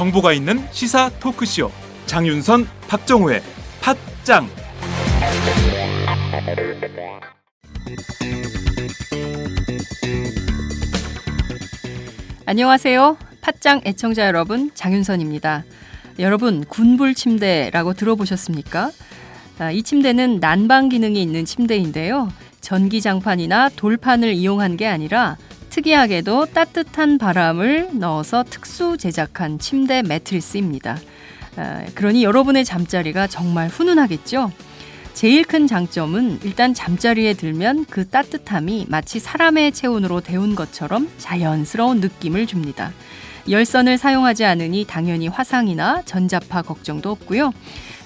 정보가 있는 시사 토크쇼 장윤선, 박정호의 팟짱. 안녕하세요. 팟짱 애청자 여러분, 장윤선입니다. 여러분, 군불 침대라고 들어보셨습니까? 이 침대는 난방 기능이 있는 침대인데요. 전기장판이나 돌판을 이용한 게 아니라 특이하게도 따뜻한 바람을 넣어서 특수 제작한 침대 매트리스입니다. 그러니 여러분의 잠자리가 정말 훈훈하겠죠? 제일 큰 장점은 일단 잠자리에 들면 그 따뜻함이 마치 사람의 체온으로 데운 것처럼 자연스러운 느낌을 줍니다. 열선을 사용하지 않으니 당연히 화상이나 전자파 걱정도 없고요.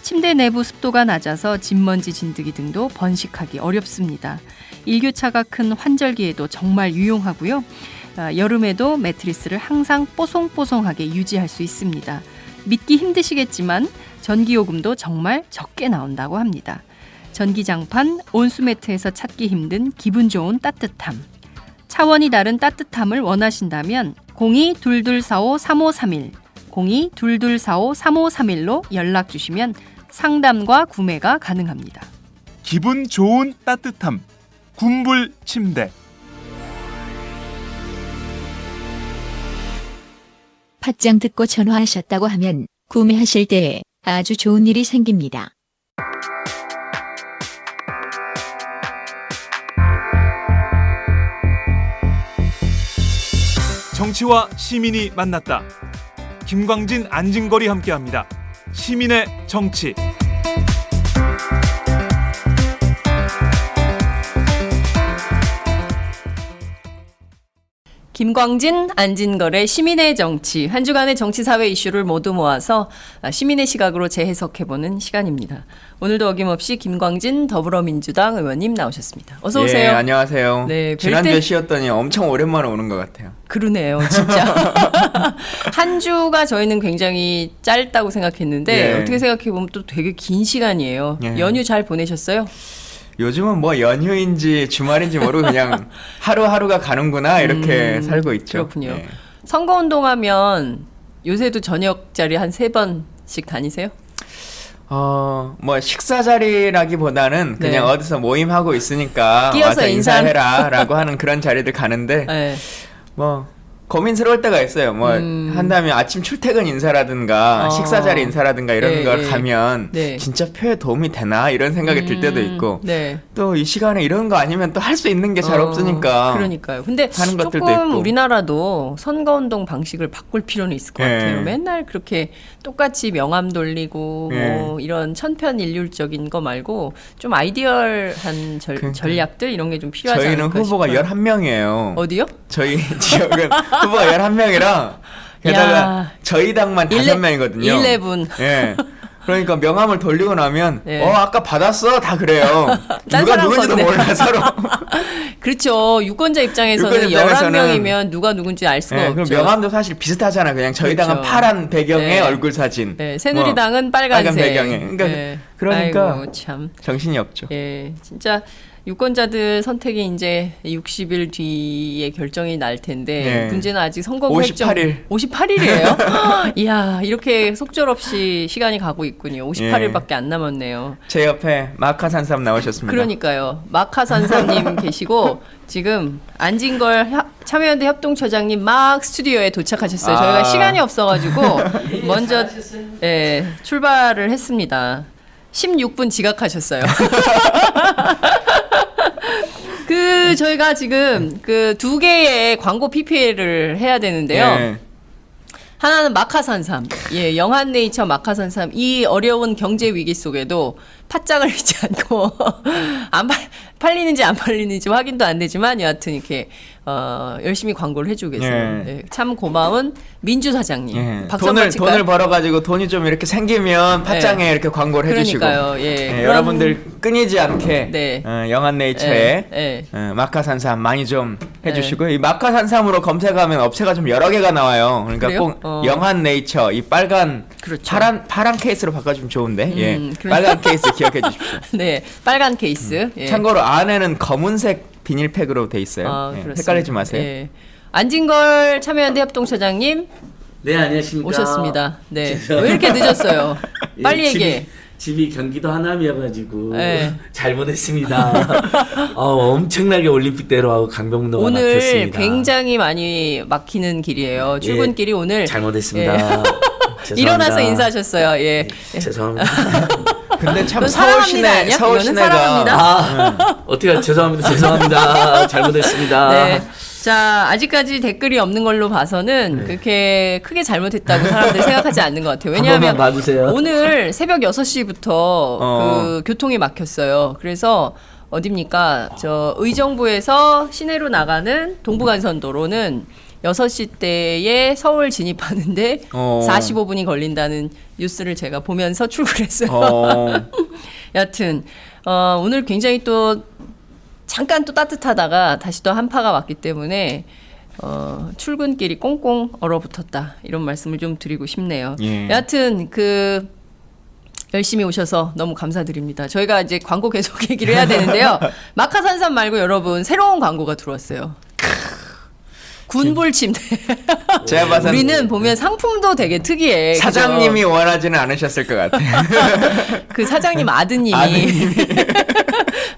침대 내부 습도가 낮아서 진먼지 진드기 등도 번식하기 어렵습니다. 일교차가 큰 환절기에도 정말 유용하고요. 여름에도 매트리스를 항상 뽀송뽀송하게 유지할 수 있습니다. 믿기 힘드시겠지만 전기요금도 정말 적게 나온다고 합니다. 전기장판, 온수매트에서 찾기 힘든 기분 좋은 따뜻함. 차원이 다른 따뜻함을 원하신다면 02-2245-3531, 02-2245-3531로 연락 주시면 상담과 구매가 가능합니다. 기분 좋은 따뜻함, 군불 침대. 팟짱 듣고 전화하셨다고 하면 구매하실 때에 아주 좋은 일이 생깁니다. 정치와 시민이 만났다. 김광진, 안진걸이 함께합니다. 시민의 정치. 김광진, 안진걸의 시민의 정치. 한 주간의 정치 사회 이슈를 모두 모아서 시민의 시각으로 재해석해보는 시간입니다. 오늘도 어김없이 김광진 더불어민주당 의원님 나오셨습니다. 어서 오세요. 예, 안녕하세요. 네, 지난주에 쉬었더니 엄청 오랜만에 오는 것 같아요. 그러네요, 진짜. 한 주가 저희는 굉장히 짧다고 생각했는데 예. 어떻게 생각해보면 또 되게 긴 시간이에요. 예. 연휴 잘 보내셨어요? 요즘은 뭐 연휴인지 주말인지 모르고 그냥 하루하루가 가는구나 이렇게 살고 있죠. 그렇군요. 예. 선거운동하면 요새도 저녁 자리 한 3번씩 다니세요? 뭐 식사 자리라기보다는 그냥 네. 어디서 모임하고 있으니까 끼어서 와서 인사해라라고 하는 그런 자리들 가는데 네. 뭐 고민스러울 때가 있어요. 뭐 한다면 아침 출퇴근 인사라든가 식사 자리 인사라든가 이런 네, 걸 네. 가면 네. 진짜 표에 도움이 되나 이런 생각이 들 때도 있고 네. 또 이 시간에 이런 거 아니면 또 할 수 있는 게 잘 없으니까 그러니까요. 근데 하는 것들도 조금 있고. 우리나라도 선거운동 방식을 바꿀 필요는 있을 것 예. 같아요. 맨날 그렇게 똑같이 명함 돌리고 뭐 이런 천편일률적인 거 말고 좀 아이디얼한 전략들 이런 게 좀 필요하지 저희는 않을까 후보가 싶어요. 11명이에요. 어디요? 저희 지역은 후보가 11명이라 게다가 야. 저희 당만 5명이거든요. 11. 예. 그러니까 명함을 돌리고 나면 예. 아까 받았어? 다 그래요. 딴 누가 사람 누군지도 건데. 몰라 서로. 그렇죠. 유권자 입장에서는 유권자 입장에서는 11명이면 누가 누군지 알 수가 예, 없죠. 그럼 명함도 사실 비슷하잖아. 그냥 저희 그렇죠. 당은 파란 배경에 네. 얼굴 사진. 네, 새누리당은 빨간색. 빨간 배경에. 그러니까 네. 그러니까 아이고, 참. 정신이 없죠. 예, 진짜 유권자들 선택이 이제 60일 뒤에 결정이 날 텐데 네. 문제는 아직 선거 58일. 58일이에요? 이야, 이렇게 속절없이 시간이 가고 있군요. 58일밖에 안 남았네요. 제 옆에 마카산삼 나오셨습니다. 그러니까요. 마카산삼님 계시고 지금 안진걸 참여연대 협동처장님 막 스튜디오에 도착하셨어요. 저희가 시간이 없어가지고 먼저 출발을 했습니다. 16분 지각하셨어요. 저희가 지금 그 2개의 광고 PPL을 해야 되는데요. 네. 하나는 마카산삼, 영한네이처 마카산삼. 이 어려운 경제 위기 속에도 팥장을 잃지 않고 팔리는지 안 팔리는지 확인도 안 되지만 여하튼 이렇게 열심히 광고를 해주고 계세요. 예. 네, 참 고마운 민주 사장님. 예. 박수 한번 칠까요? 돈을 벌어가지고 돈이 좀 이렇게 생기면 팟짱에 이렇게 광고를 해주시고. 그러니까요. 예. 여러분들 끊이지 않게 네. 영한네이처에 마카산삼 많이 좀 해주시고 이 마카산삼으로 검색하면 업체가 좀 여러 개가 나와요. 그러니까 그래요? 꼭 영한네이처 이 빨간 그렇죠. 파란 케이스로 바꿔주면 좋은데 그러니까. 빨간 케이스 기억해 주십시오. 네, 빨간 케이스. 예. 참고로 안에는 검은색 비닐팩으로 돼 있어요. 그렇습니다. 헷갈리지 마세요. 예. 안진걸 참여연대 협동처장님 네, 안녕하십니까. 오셨습니다. 네. 왜 이렇게 늦었어요? 빨리 얘기해. 집이 경기도 하남이어가지고 네. 잘못했습니다. 엄청나게 올림픽대로하고 강변북로가 오늘 막혔습니다. 굉장히 많이 막히는 길이에요. 출근길이 오늘 잘못했습니다. 죄송합니다. 일어나서 인사하셨어요. 예. 죄송합니다. 근데 참 그건 사랑합니다 아니야? 서울 이거는 시내가 사랑합니다. 어떻게 죄송합니다. 잘못했습니다. 네. 자, 아직까지 댓글이 없는 걸로 봐서는 그렇게 크게 잘못했다고 사람들이 생각하지 않는 것 같아요. 한 왜냐하면 번만 봐주세요. 오늘 새벽 6시부터 그 교통이 막혔어요. 그래서 어딥니까? 저 의정부에서 시내로 나가는 동부간선도로는 6시 때에 서울 진입하는데 45분이 걸린다는 뉴스를 제가 보면서 출근했어요. 여튼 오늘 굉장히 또 잠깐 또 따뜻하다가 다시 또 한파가 왔기 때문에 출근길이 꽁꽁 얼어붙었다 이런 말씀을 좀 드리고 싶네요. 예. 여하튼 그 열심히 오셔서 너무 감사드립니다. 저희가 이제 광고 계속 얘기를 해야 되는데요. 마카산삼 말고 여러분 새로운 광고가 들어왔어요. 군불 침대. 제가 봐서는 우리는 보면 상품도 되게 특이해. 사장님이 그죠? 원하지는 않으셨을 것 같아요. 그 사장님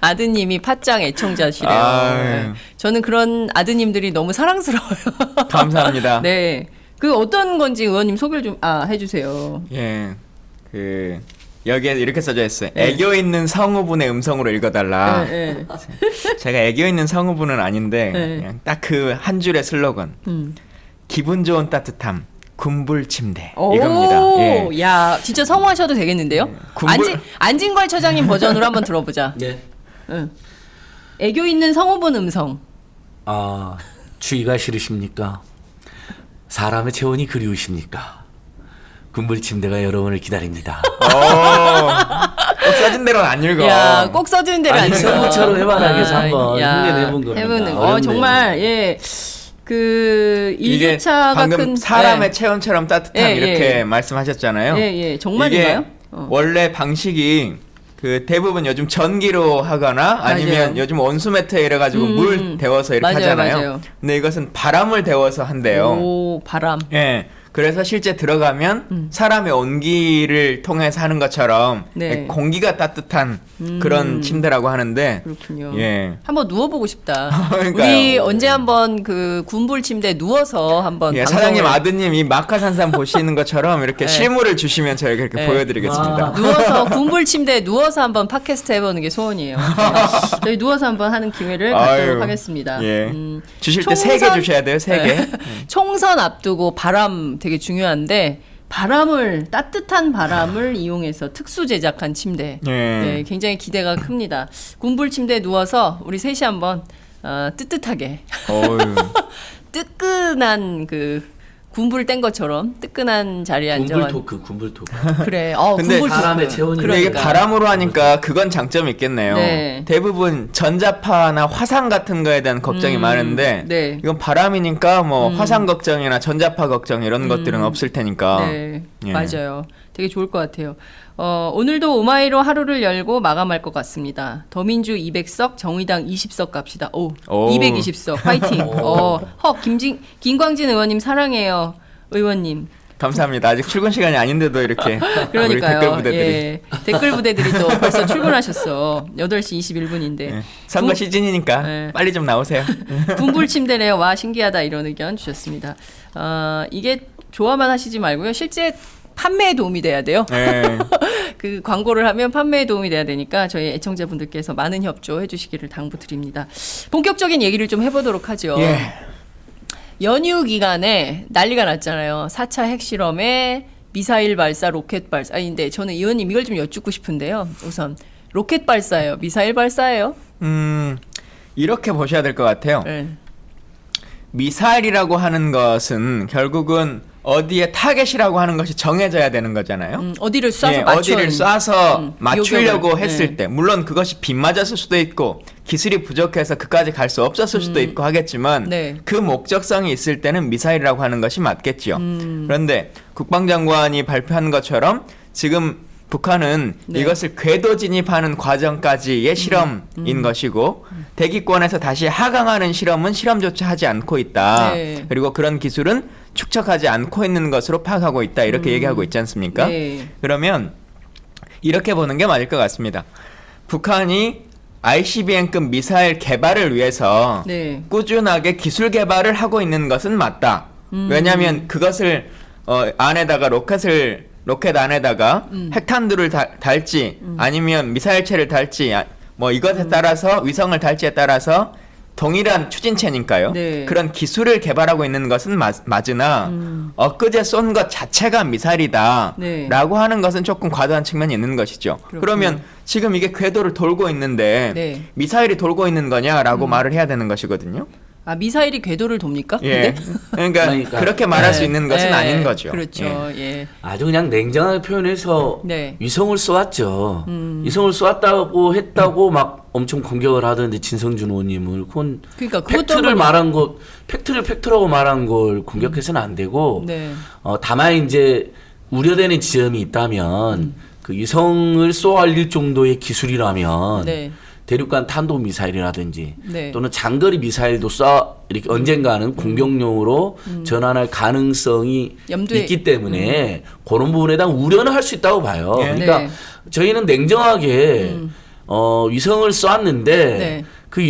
아드님이 팟짱 애청자시래요. 아유. 네. 저는 그런 아드님들이 너무 사랑스러워요. 감사합니다. 네. 그 어떤 건지 의원님 소개를 좀 해주세요. 예, 그 여기에 이렇게 써져 있어요. 애교 있는 성우분의 음성으로 읽어달라. 네, 네. 제가 애교 있는 성우분은 아닌데 네. 그냥 딱 그 한 줄의 슬로건. 기분 좋은 따뜻함. 군불 침대 이겁니다. 예. 야, 진짜 성우하셔도 되겠는데요? 군불- 안진걸 처장님 버전으로 한번 들어보자. 네. 응. 애교 있는 성우분 음성. 추위가 싫으십니까? 사람의 체온이 그리우십니까? 군불 침대가 여러분을 기다립니다. 꼭 써진 대로는 안 읽어. 야, 꼭 써주는 대로 안 아니, 읽어. 성우처럼 해바라기에서 한번 야, 흉내내본 겁니다. 해보는 거. 어렵네요. 정말 예. 그 이게 1교차가 방금 큰 사람의 예. 체온처럼 따뜻함 예, 이렇게 예. 말씀하셨잖아요. 예, 정말인가요? 이게 원래 방식이 그 대부분 요즘 전기로 하거나 아니면 맞아요. 요즘 온수매트에 이래가지고 물 데워서 이렇게 맞아요, 하잖아요. 맞아요. 근데 이것은 바람을 데워서 한대요. 오, 바람. 예. 그래서 실제 들어가면 사람의 온기를 통해서 하는 것처럼 네. 공기가 따뜻한 그런 침대라고 하는데 그렇군요. 예. 한번 누워보고 싶다. 그러니까요. 우리 언제 한번 그 군불 침대 누워서 한번 예, 방송을- 사장님 아드님 이 마카산삼 보시는 것처럼 이렇게 네. 실물을 주시면 저희가 이렇게 네. 보여드리겠습니다. 누워서 군불 침대에 누워서 한번 팟캐스트 해보는 게 소원이에요. 네. 저희 누워서 한번 하는 기회를 갖도록 아유, 하겠습니다. 예. 주실 때 3개 총선- 주셔야 돼요. 3개. 네. 총선 앞두고 바람 되게 중요한데 따뜻한 바람을 이용해서 특수 제작한 침대. 예. 네, 굉장히 기대가 큽니다. 군불 침대에 누워서 우리 셋이 한번 뜨뜻하게 어휴. 뜨끈한 그 군불 뗀 것처럼 뜨끈한 자리에 군불 앉아. 토크, 군불 토크. 그래. 근데 군불 사람의 토크. 체온이 근데 이게 그러니까. 바람으로 하니까 그건 장점이 있겠네요. 네. 대부분 전자파나 화상 같은 거에 대한 걱정이 많은데 네. 이건 바람이니까 뭐 화상 걱정이나 전자파 걱정 이런 것들은 없을 테니까. 네, 예. 맞아요. 되게 좋을 것 같아요. 오늘도 오마이로 하루를 열고 마감할 것 같습니다. 더민주 200석, 정의당 20석 갑시다. 오. 220석 파이팅. 김광진 의원님 사랑해요. 의원님. 감사합니다. 아직 출근 시간이 아닌데도 이렇게 우리 그러니까요. 댓글 부대들이 예. 댓글 부대들이 또 벌써 출근하셨어. 8시 21분인데. 예. 선거 시즌이니까 네. 빨리 좀 나오세요. 군불 침대네요. 와 신기하다 이런 의견 주셨습니다. 이게 좋아만 하시지 말고요. 실제 판매에 도움이 돼야 돼요. 예. 그 광고를 하면 판매에 도움이 돼야 되니까 저희 애청자분들께서 많은 협조해 주시기를 당부드립니다. 본격적인 얘기를 좀 해보도록 하죠. 예. 연휴 기간에 난리가 났잖아요. 4차 핵실험에 미사일 발사, 로켓 발사. 근데 저는 의원님 이걸 좀 여쭙고 싶은데요. 우선 로켓 발사예요? 미사일 발사예요? 이렇게 보셔야 될 것 같아요. 네. 미사일이라고 하는 것은 결국은 어디에 타겟이라고 하는 것이 정해져야 되는 거잖아요. 어디를 쏴서 예, 맞춰 어디를 쏴서 맞추려고 요격을. 했을 때 물론 그것이 빗 맞았을 수도 있고 기술이 부족해서 그까지 갈 수 없었을 수도 있고 하겠지만 네. 그 목적성이 있을 때는 미사일이라고 하는 것이 맞겠지요. 그런데 국방장관이 발표한 것처럼 지금 북한은 네. 이것을 궤도 진입하는 과정까지의 실험인 것이고 대기권에서 다시 하강하는 실험은 실험조차 하지 않고 있다. 네. 그리고 그런 기술은 축적하지 않고 있는 것으로 파악하고 있다 이렇게 얘기하고 있지 않습니까? 네. 그러면 이렇게 보는 게 맞을 것 같습니다. 북한이 ICBM급 미사일 개발을 위해서 네. 꾸준하게 기술 개발을 하고 있는 것은 맞다. 왜냐하면 그것을 안에다가 로켓 안에다가 핵탄두를 달지 아니면 미사일체를 달지 뭐 이것에 따라서 위성을 달지에 따라서 동일한 추진체니까요. 네. 그런 기술을 개발하고 있는 것은 맞으나 엊그제 쏜 것 자체가 미사일이다 네. 라고 하는 것은 조금 과도한 측면이 있는 것이죠. 그렇군요. 그러면 지금 이게 궤도를 돌고 있는데 네. 미사일이 돌고 있는 거냐라고 말을 해야 되는 것이거든요. 아, 미사일이 궤도를 돕니까? 예. 근데? 그러니까 그렇게 말할 수 있는 것은 네. 아닌 거죠. 그렇죠. 예. 예. 아주 그냥 냉정하게 표현해서 네. 위성을 쏘았죠. 위성을 쏘았다고 했다고 막 엄청 공격을 하던데 진성준 의원님을 그건 그러니까 그것도 팩트를 한번- 말한 것 팩트를 팩트라고 말한 걸 공격해서는 안 되고 네. 다만 이제 우려되는 지점이 있다면 그 위성을 쏘아올릴 정도의 기술이라면 네. 대륙간 탄도 미사일이라든지 네. 또는 장거리 미사일도 이렇게 언젠가는 공격용으로 전환할 가능성이 염두에- 있기 때문에 그런 부분에 대한 우려는 할 수 있다고 봐요. 예. 그러니까 네. 저희는 냉정하게 위성을 쏘았는데 네. 그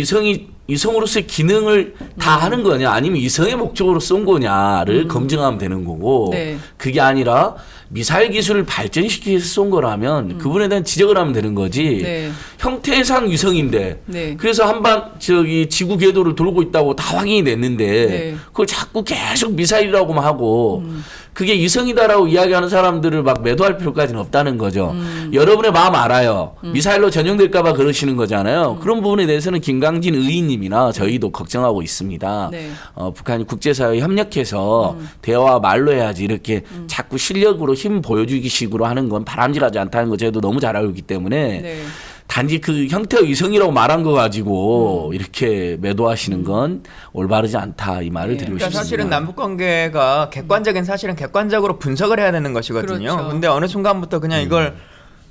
위성으로서의 기능을 다 하는 거냐 아니면 위성의 목적으로 쏜 거냐를 검증하면 되는 거고 네. 그게 아니라 미사일 기술을 발전시키기 위해서 쏜 거라면 그분에 대한 지적을 하면 되는 거지. 네. 형태상 위성인데 네. 그래서 한반 지구 궤도를 돌고 있다고 다 확인이 됐는데 네. 그걸 자꾸 계속 미사일이라고만 하고 그게 위성이다라고 이야기하는 사람들을 막 매도할 필요까지는 없다는 거죠. 여러분의 마음 알아요. 미사일로 전용될까봐 그러시는 거잖아요. 그런 부분에 대해서는 김강진 의원님이나 저희도 걱정하고 있습니다. 네. 북한이 국제사회에 협력해서 대화와 말로 해야지 이렇게 자꾸 실력으로 힘 보여주기 식으로 하는 건 바람직하지 않다는 거 저희도 너무 잘 알고 있기 때문에 네. 단지 그 형태가 위성이라고 말한 거 가지고 이렇게 매도하시는 건 올바르지 않다 이 말을 드리고 그러니까 싶습니다. 사실은 남북 관계가 객관적인 사실은 객관적으로 분석을 해야 되는 것이거든요. 그렇죠. 근데 어느 순간부터 그냥 이걸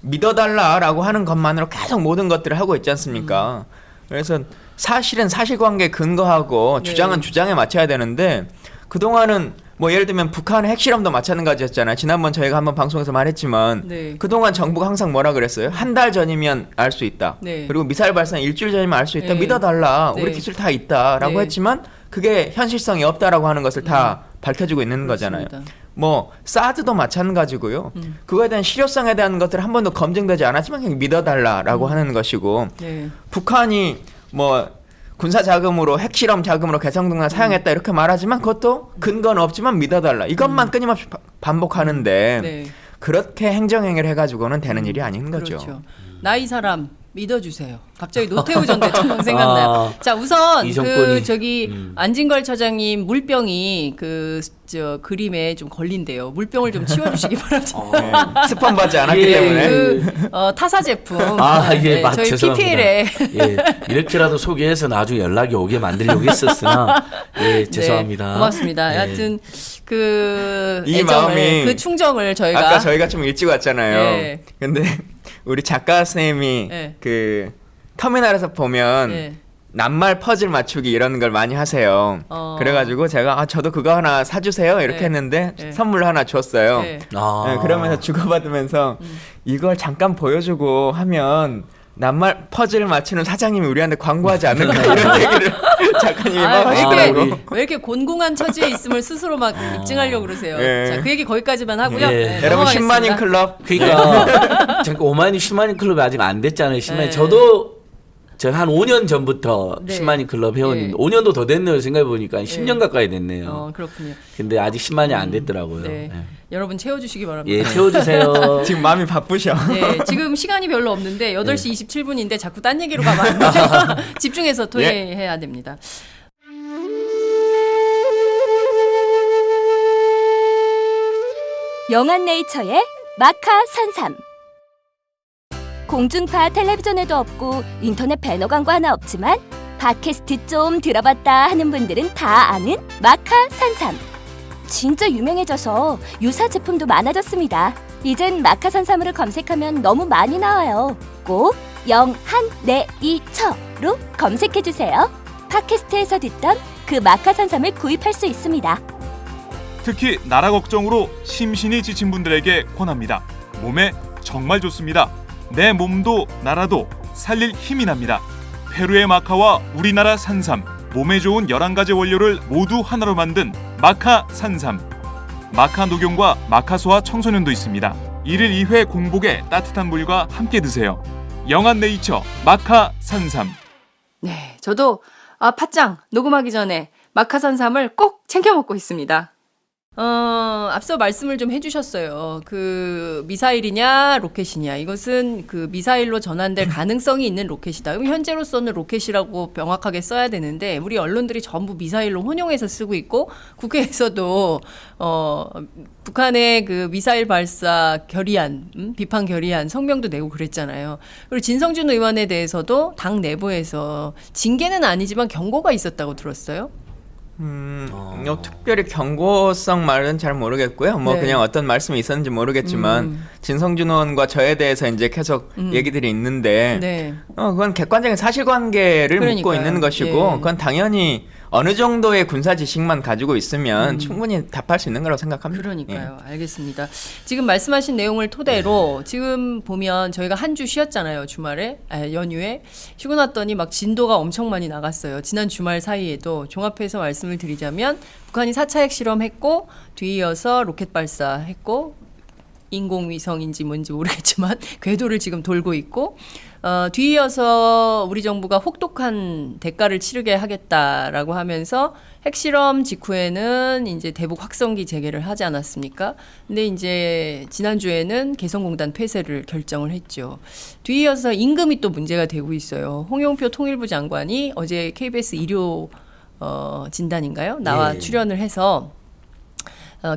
믿어달라라고 하는 것만으로 계속 모든 것들을 하고 있지 않습니까? 그래서 사실은 사실관계에 근거하고 네. 주장은 주장에 맞춰야 되는데 그동안은 뭐 예를 들면 북한의 핵실험도 마찬가지였잖아요. 지난번 저희가 한번 방송에서 말했지만 네. 그동안 정부가 항상 뭐라 그랬어요? 한 달 전이면 알 수 있다. 네. 그리고 미사일 발사 일주일 전이면 알 수 있다. 네. 믿어달라. 네. 우리 기술 다 있다라고 네. 했지만 그게 현실성이 없다라고 하는 것을 다 밝혀주고 있는 거잖아요. 그렇습니다. 뭐 사드도 마찬가지고요. 그거에 대한 실효성에 대한 것들 한 번도 검증되지 않았지만 그냥 믿어달라라고 하는 것이고 네. 북한이 뭐 군사 자금으로 핵실험 자금으로 개성등을 사용했다 이렇게 말하지만 그것도 근거는 없지만 믿어달라 이것만 끊임없이 반복하는데 네. 그렇게 행정행위를 해가지고는 되는 일이 아닌 거죠. 그렇죠. 나이 사람 믿어주세요. 갑자기 노태우 전 대통령 생각나요. 자, 우선 이 그 정권이- 저기 안진걸 차장님 물병이 그 저 그림에 좀 걸린대요. 물병을 좀 치워주시기 바랍니다. 네. 스폰 받지 않았기 예. 때문에 그 타사 제품. 예, 네, 저희 죄송합니다. PPL에 예, 이렇게라도 소개해서 나중에 연락이 오게 만들려고 했었으나, 예, 죄송합니다. 네, 고맙습니다. 예. 하여튼 그 이 애정을 마음이 그 충정을 저희가 아까 저희가 좀 일찍 왔잖아요. 네. 근데 우리 작가 선생님이 네. 그 터미널에서 보면 네. 낱말 퍼즐 맞추기 이런 걸 많이 하세요. 그래가지고 제가 저도 그거 하나 사주세요 이렇게 네. 했는데 네. 선물 하나 줬어요. 네. 네, 그러면서 주고받으면서 이걸 잠깐 보여주고 하면 낱말 퍼즐 맞추는 사장님이 우리한테 광고하지 않을까 이런 얘기를 작가님이 막 왜 하시더라고. 이렇게, 왜 이렇게 곤궁한 처지에 있음을 스스로 막 입증하려고 그러세요. 예. 자, 그 얘기 거기까지만 하고요. 예. 네, 여러분 넘어가겠습니다. 10만인 클럽 그러니까 잠깐 5만인 10만인 클럽이 아직 안 됐잖아요. 10만인. 네. 저도 제가 한 5년 전부터 네. 10만인 클럽 회원인데 네. 5년도 더 됐네요. 생각해 보니까 10년 가까이 됐네요. 그렇군요. 근데 아직 10만이 안 됐더라고요. 네. 예. 여러분 채워주시기 바랍니다. 예, 채워주세요. 지금 마음이 바쁘셔. 네, 지금 시간이 별로 없는데 8시 27분인데 자꾸 딴 얘기로 가면 안 돼요. 집중해서 토의해야 됩니다. 영한네이처의 마카 산삼. 공중파 텔레비전에도 없고 인터넷 배너 광고 하나 없지만 팟캐스트 좀 들어봤다 하는 분들은 다 아는 마카 산삼. 진짜 유명해져서 유사 제품도 많아졌습니다. 이젠 마카 산삼으로 검색하면 너무 많이 나와요. 꼭 영한네이처로 검색해주세요. 팟캐스트에서 듣던 그 마카 산삼을 구입할 수 있습니다. 특히 나라 걱정으로 심신이 지친 분들에게 권합니다. 몸에 정말 좋습니다. 내 몸도 나라도 살릴 힘이 납니다. 페루의 마카와 우리나라 산삼, 몸에 좋은 11가지 원료를 모두 하나로 만든 마카 산삼. 마카 녹용과 마카 소아 청소년도 있습니다. 1일 2회 공복에 따뜻한 물과 함께 드세요. 영한 네이처 마카 산삼. 네, 저도 팥짱 녹음하기 전에 마카산삼을 꼭 챙겨 먹고 있습니다. 앞서 말씀을 좀 해주셨어요. 그 미사일이냐 로켓이냐, 이것은 그 미사일로 전환될 가능성이 있는 로켓이다. 그럼 현재로서는 로켓이라고 명확하게 써야 되는데 우리 언론들이 전부 미사일로 혼용해서 쓰고 있고, 국회에서도 북한의 그 미사일 발사 결의안, 비판 결의안 성명도 내고 그랬잖아요. 그리고 진성준 의원에 대해서도 당 내부에서 징계는 아니지만 경고가 있었다고 들었어요. 특별히 경고성 말은 잘 모르겠고요. 뭐 네. 그냥 어떤 말씀이 있었는지 모르겠지만 진성준 의원과 저에 대해서 이제 계속 얘기들이 있는데 네. 그건 객관적인 사실관계를 묻고 그러니까요. 있는 것이고 예. 그건 당연히 어느 정도의 군사 지식만 가지고 있으면 충분히 답할 수 있는 거라고 생각합니다. 그러니까요. 알겠습니다. 지금 말씀하신 내용을 토대로 지금 보면 저희가 한 주 쉬었잖아요. 주말에 연휴에 쉬고 났더니 막 진도가 엄청 많이 나갔어요. 지난 주말 사이에도 종합해서 말씀을 드리자면 북한이 4차 핵실험했고 뒤이어서 로켓 발사했고 인공위성인지 뭔지 모르겠지만 궤도를 지금 돌고 있고 뒤이어서 우리 정부가 혹독한 대가를 치르게 하겠다라고 하면서 핵실험 직후에는 이제 대북 확성기 재개를 하지 않았습니까? 근데 이제 지난주에는 개성공단 폐쇄를 결정을 했죠. 뒤이어서 임금이 또 문제가 되고 있어요. 홍영표 통일부 장관이 어제 KBS 일요 진단인가요? 나와 예. 출연을 해서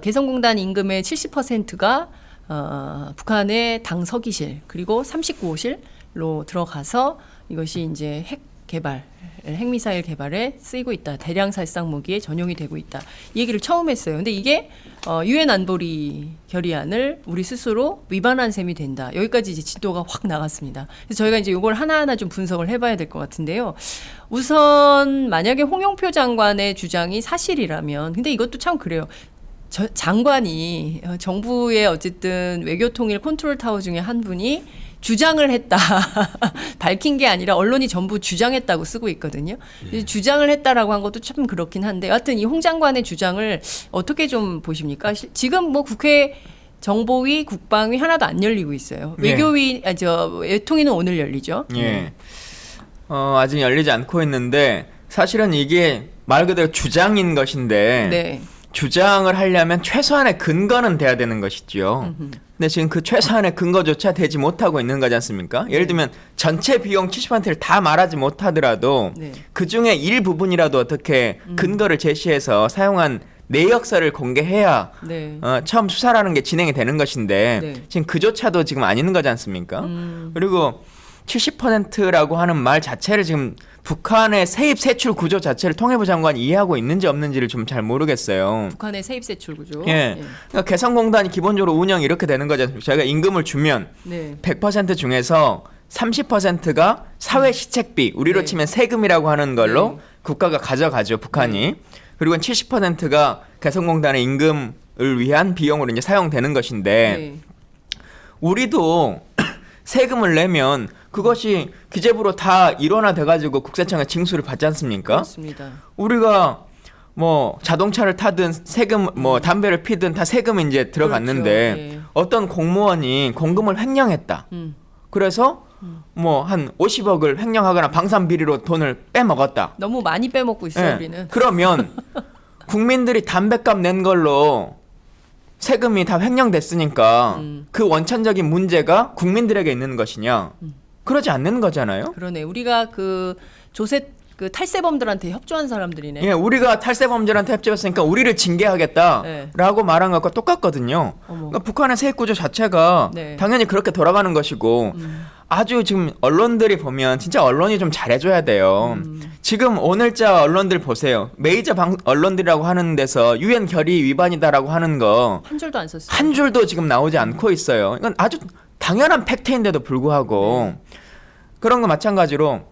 개성공단 임금의 70%가 북한의 당 서기실 그리고 39호실로 들어가서 이것이 이제 핵미사일 개발에 쓰이고 있다. 대량 살상 무기에 전용이 되고 있다. 이 얘기를 처음 했어요. 근데 이게 유엔 안보리 결의안을 우리 스스로 위반한 셈이 된다. 여기까지 이제 진도가 확 나갔습니다. 그래서 저희가 이제 이걸 하나하나 좀 분석을 해봐야 될 것 같은데요. 우선 만약에 홍영표 장관의 주장이 사실이라면, 근데 이것도 참 그래요. 장관이 정부의 어쨌든 외교통일 컨트롤 타워 중에 한 분이 주장을 했다. 밝힌 게 아니라 언론이 전부 주장했다고 쓰고 있거든요. 주장을 했다라고 한 것도 참 그렇긴 한데, 하여튼 이 홍 장관의 주장을 어떻게 좀 보십니까? 지금 뭐 국회 정보위, 국방위 하나도 안 열리고 있어요. 외교위, 외통위는 오늘 열리죠. 예. 아직 열리지 않고 있는데 사실은 이게 말 그대로 주장인 것인데 네. 주장을 하려면 최소한의 근거는 돼야 되는 것이죠. 근데 지금 그 최소한의 근거조차 되지 못하고 있는 거지 않습니까? 예를 들면 전체 비용 70%를 다 말하지 못하더라도 네. 그중에 일부분이라도 어떻게 근거를 제시해서 사용한 내역서를 공개해야 네. 처음 수사라는 게 진행이 되는 것인데 네. 지금 그조차도 지금 아닌 거지 않습니까? 그리고 70%라고 하는 말 자체를 지금 북한의 세입 세출 구조 자체를 통일부 장관이 이해하고 있는지 없는지를 좀 잘 모르겠어요. 북한의 세입세출 구조. 예. 그러니까 개성공단이 기본적으로 운영이 이렇게 되는 거지 않습니까? 저희가 임금을 주면 네. 100% 중에서 30%가 사회 시책비, 우리로 네. 치면 세금이라고 하는 걸로 네. 국가가 가져가죠, 북한이. 그리고 70%가 개성공단의 임금을 위한 비용으로 이제 사용되는 것인데 네. 우리도 세금을 내면 그것이 기재부로 다 일원화돼가지고 국세청에 징수를 받지 않습니까? 그렇습니다. 우리가 뭐 자동차를 타든 세금 뭐 담배를 피든 다 세금이 이제 들어갔는데 그렇죠. 예. 어떤 공무원이 공금을 횡령했다. 그래서 뭐 한 50억을 횡령하거나 방산비리로 돈을 빼먹었다. 너무 많이 빼먹고 있어요, 예. 우리는. 그러면 국민들이 담배값 낸 걸로 세금이 다 횡령됐으니까 그 원천적인 문제가 국민들에게 있는 것이냐? 그러지 않는 거잖아요. 그러네. 우리가 그 탈세범들한테 협조한 사람들이네. 예, 우리가 탈세범죄한테 협조했으니까 우리를 징계하겠다라고 네. 말한 것과 똑같거든요. 그러니까 북한의 세입구조 자체가 네. 당연히 그렇게 돌아가는 것이고 아주 지금 언론들이 보면 진짜 언론이 좀 잘해줘야 돼요. 지금 오늘자 언론들 보세요. 메이저 언론들이라고 하는 데서 유엔 결의 위반이다라고 하는 거 한 줄도 안 썼어요. 한 줄도 지금 나오지 않고 있어요. 이건 아주 당연한 팩트인데도 불구하고 그런 거 마찬가지로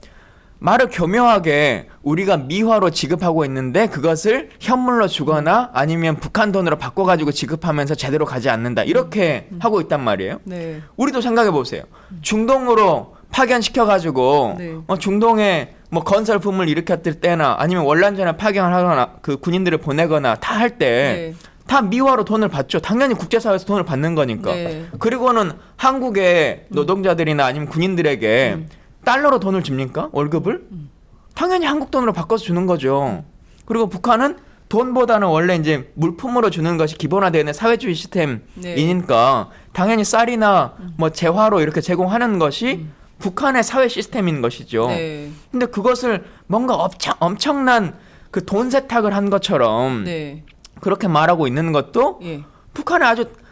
말을 교묘하게 우리가 미화로 지급하고 있는데 그것을 현물로 주거나 아니면 북한 돈으로 바꿔가지고 지급하면서 제대로 가지 않는다. 이렇게 하고 있단 말이에요. 네. 우리도 생각해 보세요. 중동으로 파견시켜가지고 네. 중동에 뭐 건설품을 일으켰을 때나 아니면 월남전에 파견을 하거나 그 군인들을 보내거나 다 할 때 다 네. 미화로 돈을 받죠. 당연히 국제사회에서 돈을 받는 거니까. 네. 그리고는 한국의 노동자들이나 아니면 군인들에게 달러로 돈을 줍니까? 월급을? 당연히 한국 돈으로 바꿔서 주는 거죠. 그리고 북한은 돈보다는 원래 이제 물품으로 주는 것이 기본화되어 있는 사회주의 시스템이니까 당연히 쌀이나 뭐 재화로 이렇게 제공하는 것이 북한의 사회 시스템인 것이죠. 네. 근데 그것을 뭔가 엄청난 그 돈 세탁을 한 것처럼 네. 그렇게 말하고 있는 것도 예. 북한의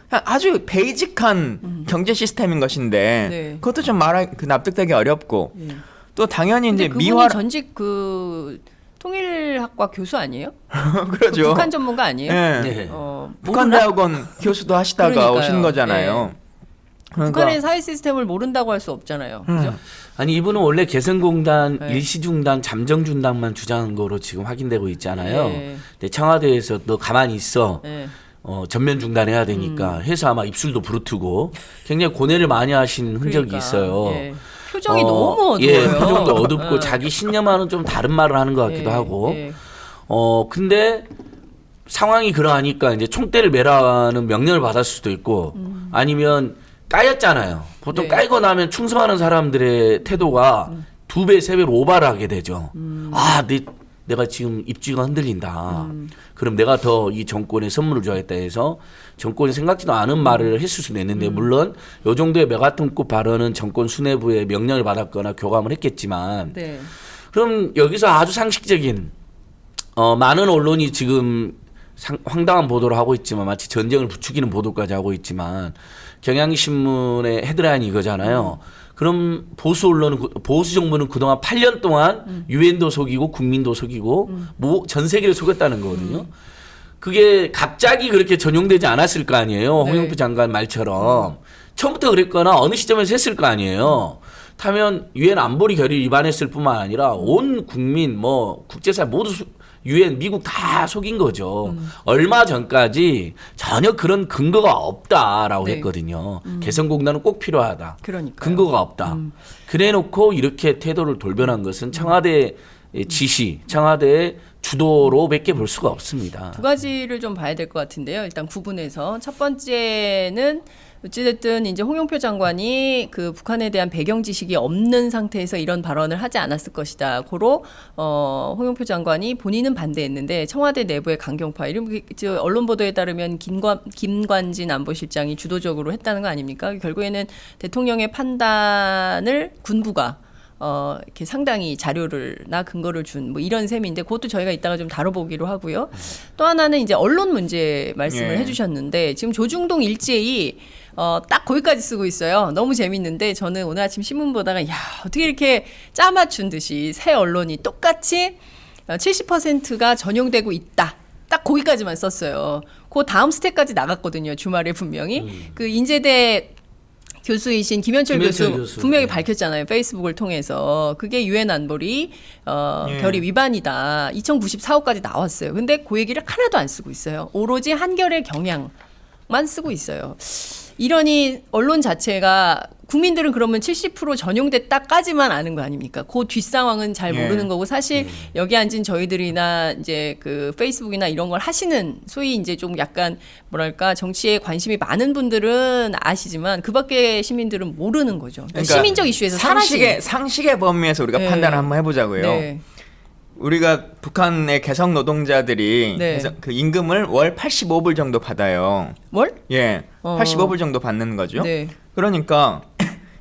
아주 베이직한 경제 시스템인 것인데 네. 그것도 좀 납득되기 어렵고 예. 또 당연히 근데 이제 그분이 미화 전직 그 통일학과 교수 아니에요? 그러죠. 그 북한 전문가 아니에요? 예. 네. 북한대학원 교수도 하시다가 그러니까요. 오신 거잖아요. 그러니까 북한의 사회 시스템을 모른다고 할 수 없잖아요. 그죠? 아니 이분은 원래 개성공단 네. 일시중단 잠정중단만 주장한 거로 지금 확인되고 있잖아요. 네. 근데 청와대에서 너 가만히 있어. 네. 전면 중단해야 되니까 해서 아마 입술도 부르트고 굉장히 고뇌를 많이 하신 흔적이 그러니까, 있어요. 예. 표정이 너무 어두워요. 예, 표정도 어둡고 예. 자기 신념과는 좀 다른 말을 하는 것 같기도 예, 하고. 예. 근데 상황이 그러하니까 이제 총대를 매라는 명령을 받았을 수도 있고 아니면 까였잖아요. 보통 네. 까이고 나면 충성하는 사람들의 태도가 2배, 3배로 오바를 하게 되죠. 내가 지금 입지가 흔들린다. 그럼 내가 더 이 정권에 선물을 줘야겠다 해서 정권이 생각지도 않은 말을 했을 수도 있는데 물론 이 정도의 메가톤급 발언은 정권 수뇌부의 명령을 받았거나 교감을 했겠지만 네. 그럼 여기서 아주 상식적인 많은 언론이 지금 황당한 보도를 하고 있지만 마치 전쟁을 부추기는 보도까지 하고 있지만 경향신문의 헤드라인이 이거잖아요. 그럼 보수 언론은 보수 정부는 그동안 8년 동안 유엔도 속이고 국민도 속이고 전 세계를 속였다는 거거든요. 그게 갑자기 그렇게 전용되지 않았을 거 아니에요. 네. 홍영표 장관 말처럼 처음부터 그랬거나 어느 시점에서 했을 거 아니에요. 타면 유엔 안보리 결의 위반했을 뿐만 아니라 온 국민 뭐 국제사회 모두 유엔 미국 다 속인 거죠. 얼마 전까지 전혀 그런 근거가 없다라고 네. 했거든요. 개성공단은 꼭 필요하다. 그러니까요. 근거가 없다. 그래놓고 이렇게 태도를 돌변한 것은 청와대의 지시, 청와대의 주도로밖에 볼 수가 없습니다. 두 가지를 좀 봐야 될 것 같은데요. 일단 구분해서 첫 번째는 어찌됐든 이제 홍영표 장관이 그 북한에 대한 배경 지식이 없는 상태에서 이런 발언을 하지 않았을 것이다. 고로 홍영표 장관이 본인은 반대했는데 청와대 내부의 강경파 이런 언론 보도에 따르면 김관진 안보실장이 주도적으로 했다는 거 아닙니까? 결국에는 대통령의 판단을 군부가 이렇게 상당히 자료를나 근거를 준 뭐 이런 셈인데 그것도 저희가 이따가 좀 다뤄보기로 하고요. 또 하나는 이제 언론 문제 말씀을 예. 해주셨는데 지금 조중동 일제히 딱 거기까지 쓰고 있어요. 너무 재밌는데 저는 오늘 아침 신문 보다가 야 어떻게 이렇게 짜맞춘 듯이 새 언론이 똑같이 70%가 전용되고 있다. 딱 거기까지만 썼어요. 그 다음 스텝까지 나갔거든요. 주말에 분명히 그 인제대 교수이신 김현철 교수 분명히 네. 밝혔잖아요. 페이스북을 통해서. 그게 유엔 안보리 예. 결의 위반이다. 2094호까지 나왔어요. 근데 그 얘기를 하나도 안 쓰고 있어요. 오로지 한결의 경향만 쓰고 있어요. 이러니 언론 자체가 국민들은 그러면 70% 전용됐다까지만 아는 거 아닙니까? 그 뒷상황은 잘 예. 모르는 거고 사실 여기 앉은 저희들이나 이제 그 페이스북이나 이런 걸 하시는 소위 이제 좀 약간 뭐랄까 정치에 관심이 많은 분들은 아시지만 그 밖의 시민들은 모르는 거죠. 그러니까 시민적 이슈에서 사라지는. 상식의 범위에서 우리가 네. 판단을 한번 해보자고요. 네. 우리가 북한의 개성 노동자들이 네. 그 임금을 월 85불 정도 받아요. 뭘? 예, 85불 정도 받는 거죠. 네. 그러니까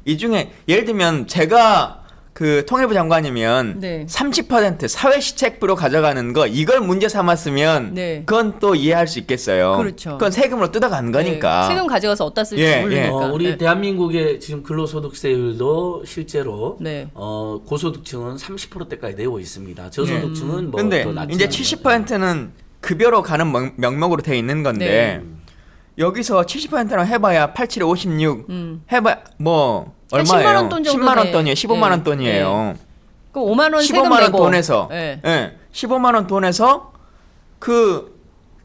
이 중에 예를 들면 제가 그 통일부 장관이면 네. 30% 사회시책부로 가져가는 거 이걸 문제 삼았으면 네. 그건 또 이해할 수 있겠어요. 그렇죠. 그건 세금으로 뜯어간 거니까. 네. 세금 가져가서 어디다 쓸지 예, 모르니까. 우리 네. 대한민국의 지금 근로소득세율도 실제로 네. 고소득층은 30%대까지 내고 있습니다. 저소득층은 뭐 근데 더 낮지. 이제 70%는 급여로 가는 명목으로 돼 있는 건데 네. 여기서 70%랑 해봐야 87에 56 해봐 뭐 한 얼마예요? 10만 원 돈 정도 10만 원 돼. 돈이에요. 15만 원 네. 돈이에요. 그 5만 원 세금 15만 원 내고. 돈에서 예. 15만 원 돈에서 그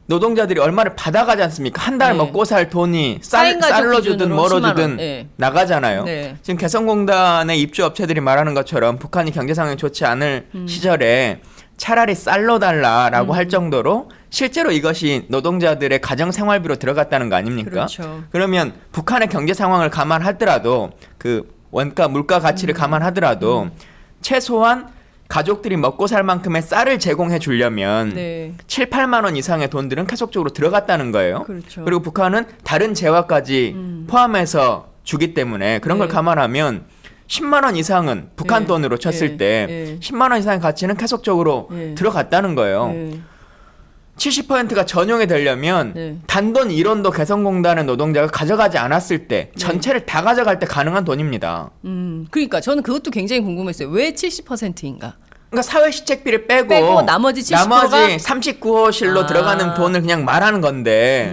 노동자들이 얼마를 받아가지 않습니까? 한 달 네. 먹고 살 돈이 사인 가족 쌀로 주든 기준으로 뭐로 10만 원. 주든 네. 나가잖아요. 네. 지금 개성공단의 입주 업체들이 말하는 것처럼 북한이 경제 상황이 좋지 않을 시절에 차라리 쌀로 달라라고 할 정도로 실제로 이것이 노동자들의 가정 생활비로 들어갔다는 거 아닙니까? 그렇죠. 그러면 북한의 경제 상황을 감안하더라도 그 원가 물가 가치를 감안하더라도 최소한 가족들이 먹고 살 만큼의 쌀을 제공해 주려면 네. 7, 8만 원 이상의 돈들은 계속적으로 들어갔다는 거예요. 그렇죠. 그리고 북한은 다른 재화까지 포함해서 주기 때문에 그런 걸 네. 감안하면 10만 원 이상은 북한 네. 돈으로 쳤을 네. 때 네. 10만 원 이상의 가치는 계속적으로 네. 들어갔다는 거예요. 네. 70%가 전용이 되려면 네. 단돈 1원도 개성공단의 노동자가 가져가지 않았을 때 전체를 다 가져갈 때 가능한 돈입니다. 그러니까 저는 그것도 굉장히 궁금했어요. 왜 70%인가? 그러니까 사회시책비를 빼고 나머지 70%가? 나머지 39호실로 들어가는 돈을 그냥 말하는 건데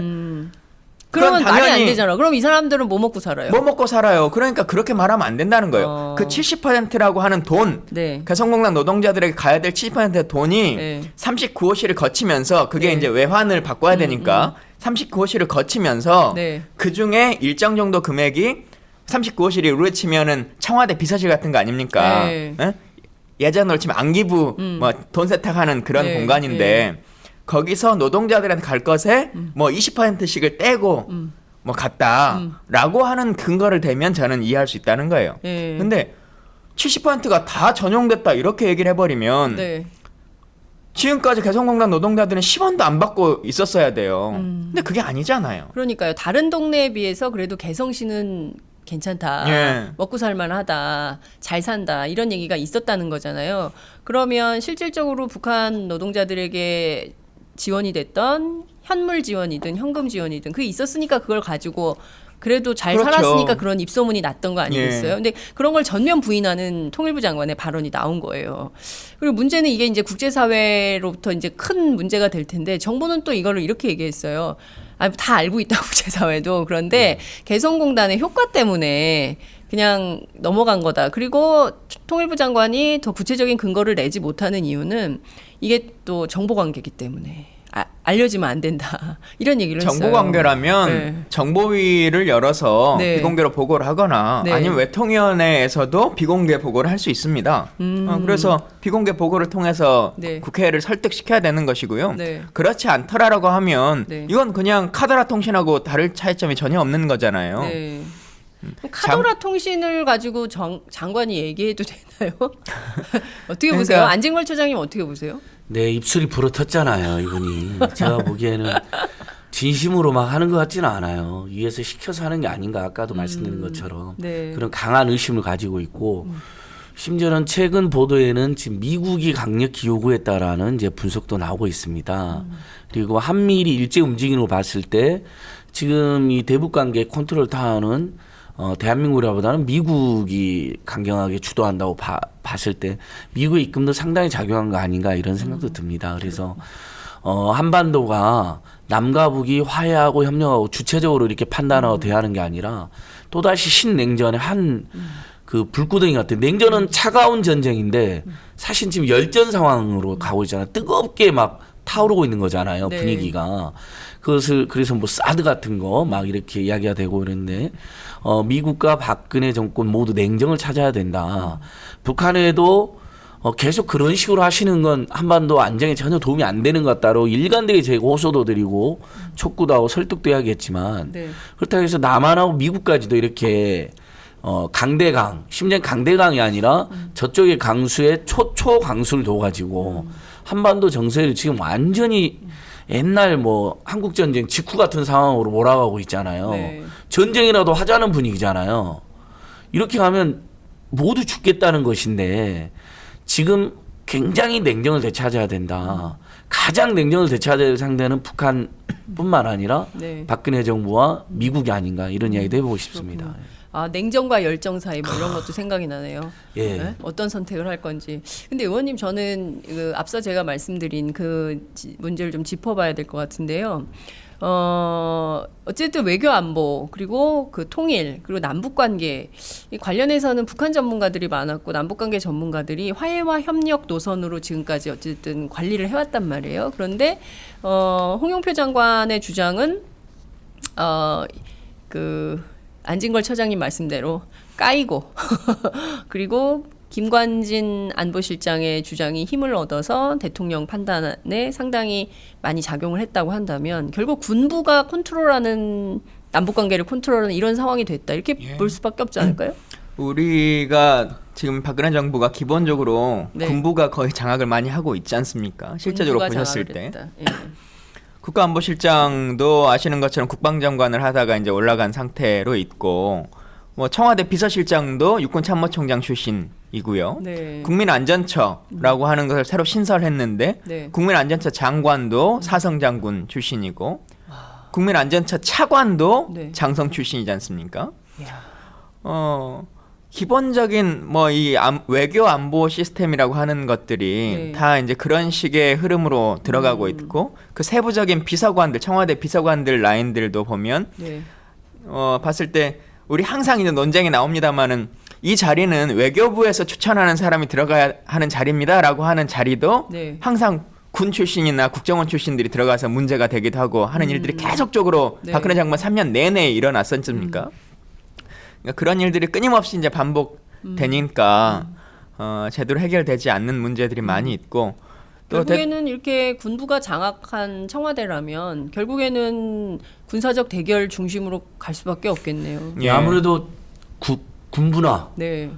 그러면 그건 말이 안 당연히 되잖아. 그럼 이 사람들은 뭐 먹고 살아요? 뭐 먹고 살아요. 그러니까 그렇게 말하면 안 된다는 거예요. 그 70%라고 하는 돈, 네. 개성공단 노동자들에게 가야 될 70%의 돈이 네. 39호실을 거치면서 그게 네. 이제 외환을 바꿔야 되니까 39호실을 거치면서 네. 그 중에 일정 정도 금액이 39호실이 우리로 치면은 청와대 비서실 같은 거 아닙니까? 네. 예? 예전으로 치면 안기부 뭐 돈 세탁하는 그런 네. 공간인데 거기서 노동자들한테 갈 것에 뭐 20%씩을 떼고 뭐 갔다라고 하는 근거를 대면 저는 이해할 수 있다는 거예요. 네. 근데 70%가 다 전용됐다 이렇게 얘기를 해버리면 네. 지금까지 개성공단 노동자들은 10원도 안 받고 있었어야 돼요. 근데 그게 아니잖아요. 그러니까요. 다른 동네에 비해서 그래도 개성시는 괜찮다. 예. 먹고 살만하다. 잘 산다. 이런 얘기가 있었다는 거잖아요. 그러면 실질적으로 북한 노동자들에게 지원이 됐던 현물 지원이든 현금 지원이든 그게 있었으니까 그걸 가지고 그래도 잘 그렇죠. 살았으니까 그런 입소문이 났던 거 아니겠어요? 예. 근데 그런 걸 전면 부인하는 통일부 장관의 발언이 나온 거예요. 그리고 문제는 이게 이제 국제사회로부터 이제 큰 문제가 될 텐데 정부는 또 이거를 이렇게 얘기했어요. 아, 다 알고 있다 국제사회도. 그런데 개성공단의 효과 때문에 그냥 넘어간 거다. 그리고 통일부 장관이 더 구체적인 근거를 내지 못하는 이유는 이게 또 정보관계이기 때문에 알려지면 안 된다. 이런 얘기를 했어요. 정보관계라면 네. 정보위를 열어서 네. 비공개로 보고를 하거나 네. 아니면 외통위원회에서도 비공개 보고를 할 수 있습니다. 그래서 비공개 보고를 통해서 네. 국회를 설득시켜야 되는 것이고요. 네. 그렇지 않더라라고 하면 네. 이건 그냥 카더라 통신하고 다를 차이점이 전혀 없는 거잖아요. 네. 카더라 통신을 가지고 장관이 얘기해도 되나요? 어떻게 보세요? 그러니까- 안진걸 처장님 어떻게 보세요? 네, 입술이 부러졌잖아요, 이분이. 제가 보기에는 진심으로 막 하는 것 같지는 않아요. 위에서 시켜서 하는 게 아닌가, 아까도 말씀드린 것처럼. 네. 그런 강한 의심을 가지고 있고, 심지어는 최근 보도에는 지금 미국이 강력히 요구했다라는 이제 분석도 나오고 있습니다. 그리고 한미일이 일제 움직임으로 봤을 때 지금 이 대북 관계 컨트롤 타워는 대한민국이라보다는 미국이 강경하게 주도한다고 봤을 때 미국의 입김도 상당히 작용한 거 아닌가 이런 생각도 듭니다. 그래서 한반도가 남과 북이 화해하고 협력하고 주체적으로 이렇게 판단하고 대하는 게 아니라 또다시 신냉전의 한 그 불구덩이 같은 냉전은 차가운 전쟁인데 사실 지금 열전 상황으로 가고 있잖아요. 뜨겁게 막 타오르고 있는 거잖아요. 네. 분위기가. 그것을 그래서 뭐 사드 같은 거 막 이렇게 이야기가 되고 이랬는데 미국과 박근혜 정권 모두 냉정을 찾아야 된다. 북한에도 계속 그런 식으로 하시는 건 한반도 안정에 전혀 도움이 안 되는 것 같다로 일관되게 제가 호소도 드리고 촉구도 하고 설득도 해야겠지만 네. 그렇다고 해서 남한하고 미국까지도 이렇게 강대강, 심지어 강대강이 아니라 저쪽의 강수에 초초 강수를 둬가지고 한반도 정세를 지금 완전히 옛날 뭐 한국 전쟁 직후 같은 상황으로 몰아가고 있잖아요. 네. 전쟁이라도 하자는 분위기잖아요. 이렇게 가면 모두 죽겠다는 것인데 지금 굉장히 냉정을 되찾아야 된다. 가장 냉정을 되찾아야 될 상대는 북한뿐만 아니라 네. 박근혜 정부와 미국이 아닌가 이런 이야기도 해보고 싶습니다. 아, 냉정과 열정 사이 뭐 이런 것도 생각이 나네요. 예. 네? 어떤 선택을 할 건지. 근데 의원님 저는 앞서 제가 말씀드린 그 문제를 좀 짚어봐야 될 것 같은데요. 어쨌든 외교 안보 그리고 그 통일 그리고 남북 관계 이 관련해서는 북한 전문가들이 많았고 남북 관계 전문가들이 화해와 협력 노선으로 지금까지 어쨌든 관리를 해왔단 말이에요. 그런데 홍영표 장관의 주장은 그 안진걸 처장님 말씀대로 까이고 그리고 김관진 안보실장의 주장이 힘을 얻어서 대통령 판단에 상당히 많이 작용을 했다고 한다면 결국 군부가 컨트롤하는 남북관계를 컨트롤하는 이런 상황이 됐다 이렇게 볼 수밖에 없지 않을까요? 우리가 지금 박근혜 정부가 기본적으로 네. 군부가 거의 장악을 많이 하고 있지 않습니까? 실제적으로 군부가 보셨을 장악을 때 했다. 예. 국가안보실장도 아시는 것처럼 국방장관을 하다가 이제 올라간 상태로 있고 뭐 청와대 비서실장도 육군참모총장 출신이고요. 네. 국민안전처라고 하는 것을 새로 신설했는데 네. 국민안전처 장관도 사성장군 출신이고 국민안전처 차관도 네. 장성 출신이지 않습니까? 이야. 기본적인 뭐 이 외교 안보 시스템이라고 하는 것들이 네. 다 이제 그런 식의 흐름으로 들어가고 있고 그 세부적인 비서관들 청와대 비서관들 라인들도 보면 네. 봤을 때 우리 항상 이제 논쟁이 나옵니다만은 이 자리는 외교부에서 추천하는 사람이 들어가야 하는 자리입니다라고 하는 자리도 네. 항상 군 출신이나 국정원 출신들이 들어가서 문제가 되기도 하고 하는 일들이 계속적으로 네. 박근혜 장관 3년 내내 일어났었습니까? 그러니까 그런 일들이 끊임없이 이제 반복되니까 제대로 해결되지 않는 문제들이 많이 있고 또 결국에는 이렇게 군부가 장악한 청와대라면 결국에는 군사적 대결 중심으로 갈 수밖에 없겠네요. 예. 아무래도 군부나 네.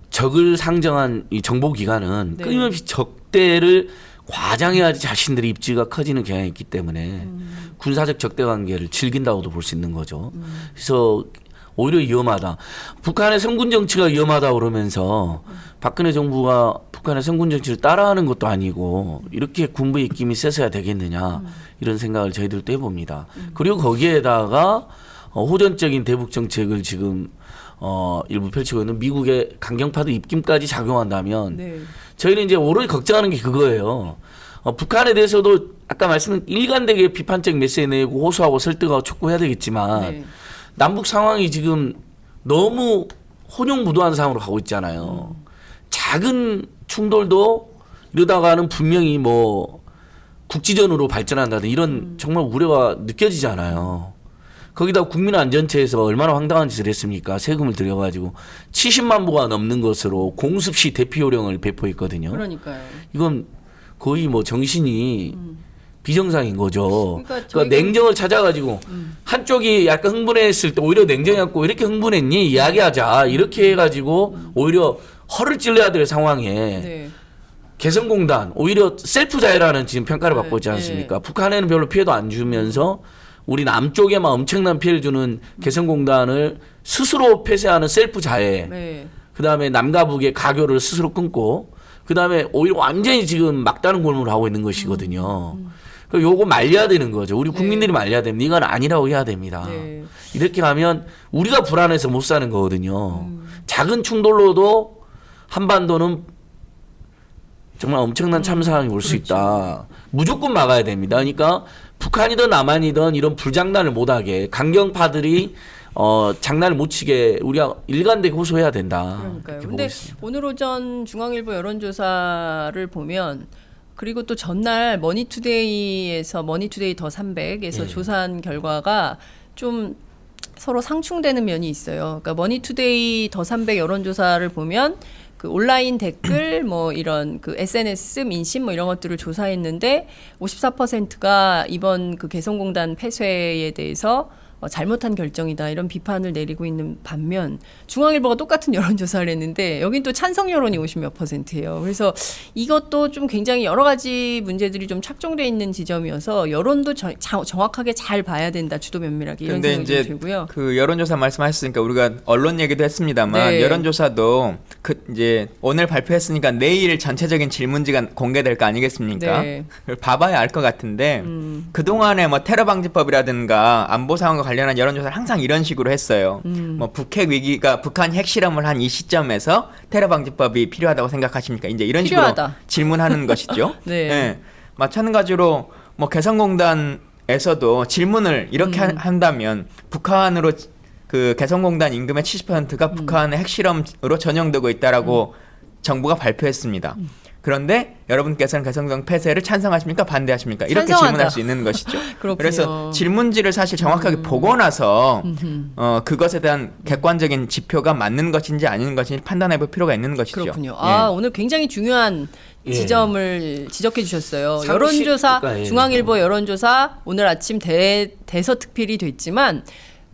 적을 상정한 이 정보기관은 네. 끊임없이 적대를 과장해야지 자신들의 입지가 커지는 경향이 있기 때문에 군사적 적대 관계를 즐긴다고도 볼 수 있는 거죠. 그래서 오히려 위험하다. 북한의 성군 정치가 위험하다 그러면서 박근혜 정부가 북한의 성군 정치를 따라하는 것도 아니고 이렇게 군부의 입김이 세서야 되겠느냐 이런 생각을 저희들도 해봅니다. 그리고 거기에다가 호전적인 대북 정책을 지금 일부 펼치고 있는 미국의 강경파도 입김까지 작용한다면 네. 저희는 이제 오로지 걱정하는 게 그거예요. 북한에 대해서도 아까 말씀드린 일관되게 비판적 메시지 내고 호소하고 설득하고 촉구해야 되겠지만 네. 남북 상황이 지금 너무 혼용무도한 상황으로 가고 있잖아요. 작은 충돌도 이러다가는 분명히 뭐 국지전으로 발전한다든 이런 정말 우려가 느껴지잖아요. 거기다 국민안전처에서 얼마나 황당한 짓을 했습니까? 세금을 들여가지고 70만 부가 넘는 것으로 공습시 대피 요령을 배포했거든요. 그러니까요. 이건 거의 뭐 정신이 비정상인 거죠. 그러니까 냉정을 찾아가지고 한쪽이 약간 흥분했을 때 오히려 냉정해갖고 이렇게 흥분했니? 이야기하자. 이렇게 해가지고 오히려 허를 찔러야 될 상황에 네. 개성공단 오히려 셀프 자해라는 지금 평가를 받고 있지 네. 않습니까? 북한에는 별로 피해도 안 주면서 우리 남쪽에만 엄청난 피해를 주는 개성공단을 스스로 폐쇄하는 셀프 자해. 네. 그다음에 남과 북의 가교를 스스로 끊고 그다음에 오히려 완전히 지금 막다른 골목을 하고 있는 것이거든요. 그리고 요거 말려야 되는 거죠. 우리 국민들이 말려야 됩니다. 이건 아니라고 해야 됩니다. 네. 이렇게 가면 우리가 불안해서 못 사는 거거든요. 작은 충돌로도 한반도는 정말 엄청난 참사상이 올 수 있다. 무조건 막아야 됩니다. 그러니까 북한이든 남한이든 이런 불장난을 못하게 강경파들이 장난을 못 치게 우리가 일관되게 호소해야 된다. 그러니까요. 그렇게 근데 보고 있습니다. 오늘 오전 중앙일보 여론조사를 보면 그리고 또 전날 머니투데이에서 머니투데이 더 300에서 예. 조사한 결과가 좀 서로 상충되는 면이 있어요. 그러니까 머니투데이 더 300 여론조사를 보면 그 온라인 댓글 뭐 이런 그 SNS 민심 뭐 이런 것들을 조사했는데 54%가 이번 그 개성공단 폐쇄에 대해서 잘못한 결정이다 이런 비판을 내리고 있는 반면 중앙일보가 똑같은 여론조사를 했는데 여긴 또 찬성 여론이 50몇 %예요. 그래서 이것도 좀 굉장히 여러 가지 문제들이 좀 착종돼 있는 지점이어서 여론도 정확하게 잘 봐야 된다 주도 면밀하게 이런 근데 생각이 이제 들고요. 그 여론조사 말씀하셨으니까 우리가 언론 얘기도 했습니다만 네. 여론조사도 그 이제 오늘 발표했으니까 내일 전체적인 질문지가 공개될 거 아니겠습니까? 네. 그걸 봐봐야 알 것 같은데 그 동안에 뭐 테러 방지법이라든가 안보 상황과 관련한 여론조사를 항상 이런 식으로 했어요. 뭐 북핵 위기가 북한 핵실험을 한 이 시점에서 테러 방지법이 필요하다고 생각하십니까? 이제 이런 필요하다. 식으로 질문하는 것이죠. 네. 네. 마찬가지로 뭐 개성공단에 에서도 질문을 이렇게 한다면 북한으로 그 개성공단 임금의 70%가 북한의 핵실험으로 전용되고 있다라고 정부가 발표했습니다. 그런데 여러분께서는 개성공단 폐쇄를 찬성하십니까? 반대하십니까? 이렇게 찬성한다. 질문할 수 있는 것이죠. 그렇군요. 그래서 질문지를 사실 정확하게 보고 나서 그것에 대한 객관적인 지표가 맞는 것인지 아닌 것인지 판단해볼 필요가 있는 것이죠. 그렇군요. 예. 오늘 굉장히 중요한 예. 지점을 지적해 주셨어요. 상식, 여론조사, 그러니까, 예. 중앙일보 여론조사 오늘 아침 대서특필이 됐지만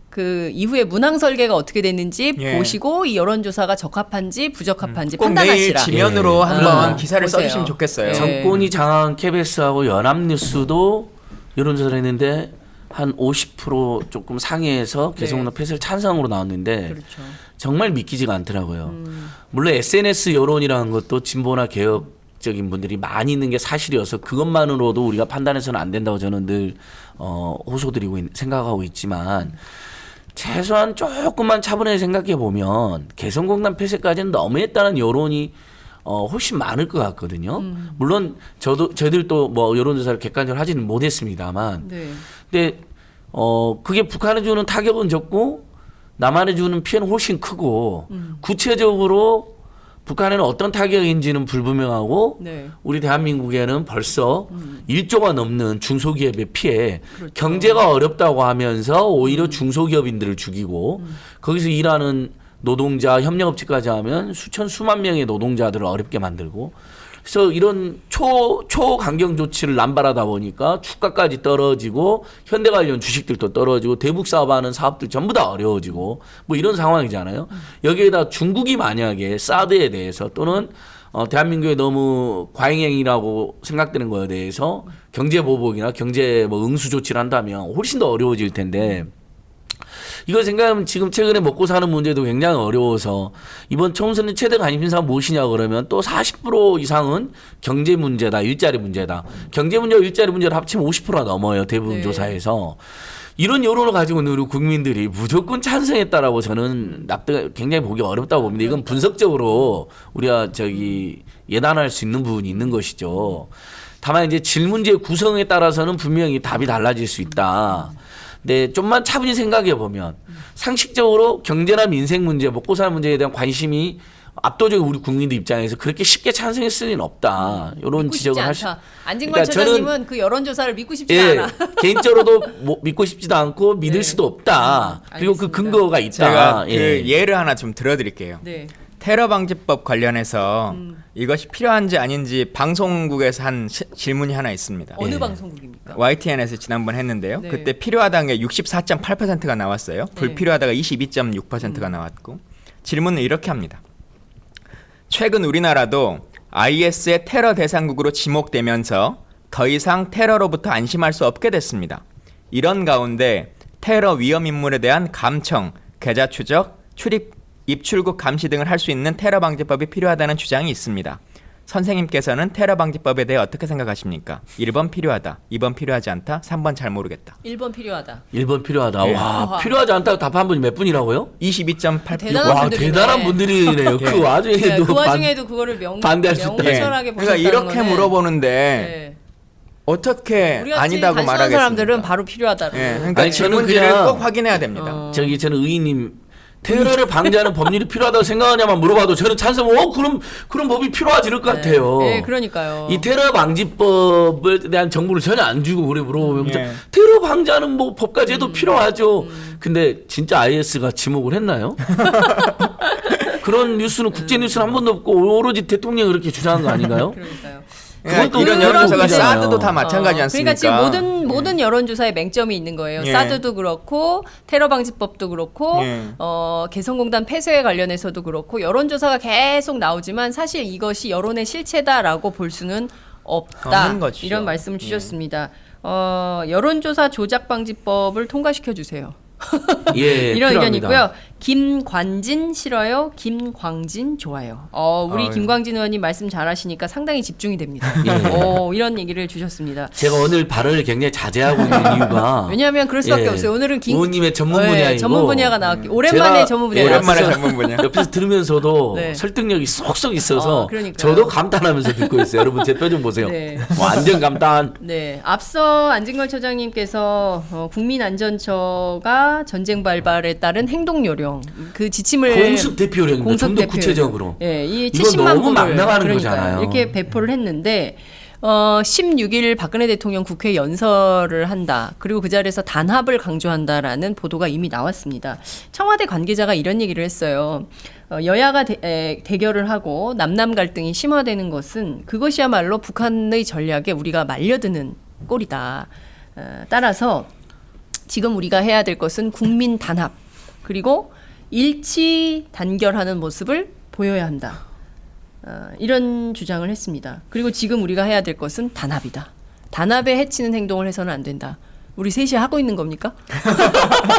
그 이후에 문항 설계가 어떻게 됐는지 예. 보시고 이 여론조사가 적합한지 부적합한지 꼭 내일 판단하시라. 지면으로 예. 한번 기사를 보세요. 써주시면 좋겠어요. 예. 정권이 장악한 KBS하고 연합뉴스도 여론조사를 했는데 한 50% 조금 상회에서 개성공단 폐쇄를 찬성으로 나왔는데 그렇죠. 정말 믿기지가 않더라고요. 물론 SNS 여론이라는 것도 진보나 개혁적인 분들이 많이 있는 게 사실이어서 그것만으로도 우리가 판단해서는 안 된다고 저는 늘 호소드리고 생각하고 있지만 최소한 조금만 차분하게 생각해 보면 개성공단 폐쇄까지는 너무했다는 여론이 훨씬 많을 것 같거든요. 물론 저희들도 뭐 여론조사를 객관적으로 하지는 못했습니다만, 네. 근데 그게 북한에 주는 타격은 적고 남한에 주는 피해는 훨씬 크고 구체적으로 북한에는 어떤 타격인지는 불분명하고 네. 우리 대한민국에는 벌써 1조가 넘는 중소기업의 피해, 그렇죠. 경제가 어렵다고 하면서 오히려 중소기업인들을 죽이고 거기서 일하는 노동자, 협력업체까지 하면 수만 명의 노동자들을 어렵게 만들고 그래서 이런 초강경 조치를 남발하다 보니까 주가까지 떨어지고 현대 관련 주식들도 떨어지고 대북 사업하는 사업들 전부 다 어려워지고 뭐 이런 상황이잖아요. 여기에다 중국이 만약에 사드에 대해서 또는 대한민국에 너무 과잉행위라고 생각되는 거에 대해서 경제 보복이나 경제 뭐 응수 조치를 한다면 훨씬 더 어려워질 텐데 이걸 생각하면 지금 최근에 먹고 사는 문제도 굉장히 어려워서 이번 총선의 최대 관심사가 무엇이냐 그러면 또 40% 이상은 경제 문제다, 일자리 문제다. 경제 문제와 일자리 문제를 합치면 50%가 넘어요. 대부분 네. 조사에서. 이런 여론을 가지고 있는 우리 국민들이 무조건 찬성했다라고 저는 굉장히 보기 어렵다고 봅니다. 이건 분석적으로 우리가 예단할 수 있는 부분이 있는 것이죠. 다만 이제 질문지의 구성에 따라서는 분명히 답이 달라질 수 있다. 네, 좀만 차분히 생각해 보면 상식적으로 경제나 민생 문제, 먹고 사는 문제에 대한 관심이 압도적으로 우리 국민들 입장에서 그렇게 쉽게 찬성했을 리는 없다. 이런 믿고 싶지 지적을 않다. 안진걸 그러니까 처장님은 그 여론조사를 믿고 싶지 예, 않아. 개인적으로도 믿고 싶지도 않고 믿을 네. 수도 없다. 그리고 그 알겠습니다. 근거가 있다. 제가 예. 그 예를 하나 좀 들어드릴게요. 네. 테러 방지법 관련해서 이것이 필요한지 아닌지 방송국에서 한 질문이 하나 있습니다. 어느 예. 방송국입니까? YTN에서 지난번 했는데요. 네. 그때 필요하다는 게 64.8%가 나왔어요. 불필요하다가 22.6%가 나왔고 질문은 이렇게 합니다. 최근 우리나라도 IS의 테러 대상국으로 지목되면서 더 이상 테러로부터 안심할 수 없게 됐습니다. 이런 가운데 테러 위험 인물에 대한 감청, 계좌 추적, 입출국 감시 등을 할 수 있는 테러 방지법이 필요하다는 주장이 있습니다. 선생님께서는 테러 방지법에 대해 어떻게 생각하십니까? 1번 필요하다, 2번 필요하지 않다, 3번 잘 모르겠다. 1번 필요하다. 1번 필요하다. 예. 와, 필요하지 않다고 답한 분이 몇 분이라고요? 22.8%. 대단한 와, 분들이네. 대단한 분들이네요. 그 와중에도 네, 그 와중에도 그거를 반대할 수 있다. 명철하게 그러니까 보셨다는 이렇게 거는 물어보는데 네. 어떻게 우리 같이 아니다고 단순한 말하겠습니까? 사람들은 바로 필요하다고. 예, 그러니까 아니, 저는 질문지를 그냥- 꼭 확인해야 됩니다. 저는 의원님 테러를 방지하는 법률이 필요하다고 생각하냐만 물어봐도 저는 찬성. 그런 법이 필요하지 않을 것 같아요. 네, 그러니까요. 이 테러 방지법에 대한 정보를 전혀 안 주고 우리 물어보면 예. 테러 방지하는 뭐 법까지 해도 필요하죠. 근데 진짜 IS가 지목을 했나요? 그런 뉴스는 국제 뉴스는 한 번도 없고 오로지 대통령이 그렇게 주장한 거 아닌가요? 그러니까요. 그러니까 그것도 이런 그런 여론조사가 거잖아요. 사드도 다 마찬가지 않습니까? 그러니까 지금 모든 여론조사에 맹점이 있는 거예요. 예. 사드도 그렇고 테러 방지법도 그렇고 예. 개성공단 폐쇄에 관련해서도 그렇고 여론조사가 계속 나오지만 사실 이것이 여론의 실체다라고 볼 수는 없다. 없는 것이죠. 이런 말씀을 주셨습니다. 여론조사 조작 방지법을 통과시켜 주세요. 예, 이런 필요합니다. 의견이고요. 김관진 싫어요. 김광진 좋아요. 우리 아유. 김광진 의원님 말씀 잘하시니까 상당히 집중이 됩니다. 예. 이런 얘기를 주셨습니다. 제가 오늘 발언을 굉장히 자제하고 있는 이유가 왜냐하면 그럴 수밖에 예. 없어요. 오늘은 의원님의 전문 분야이고 전문 분야가 나왔기 오랜만에 제가 전문 분야가 오랜만에 나왔어요. 전문 분야. 옆에서 들으면서도 네. 설득력이 쏙쏙 있어서 그러니까요. 저도 감탄하면서 듣고 있어요. 여러분 제 표정 보세요. 네. 완전 감탄. 네, 앞서 안진걸 처장님께서 국민안전처가 전쟁 발발에 따른 행동 요령 그 지침을 공습 대표령입니다. 좀 더 구체적으로. 예, 이 이거 70만 너무 막 부를 나가는 그러니까요. 거잖아요. 이렇게 배포를 했는데 16일 박근혜 대통령 국회 연설을 한다. 그리고 그 자리에서 단합을 강조한다라는 보도가 이미 나왔습니다. 청와대 관계자가 이런 얘기를 했어요. 여야가 대결을 하고 남남 갈등이 심화되는 것은 그것이야말로 북한의 전략에 우리가 말려드는 꼴이다. 따라서 지금 우리가 해야 될 것은 국민 단합 그리고 일치 단결하는 모습을 보여야 한다. 이런 주장을 했습니다. 그리고 지금 우리가 해야 될 것은 단합이다. 단합에 해치는 행동을 해서는 안 된다. 우리 셋이 하고 있는 겁니까?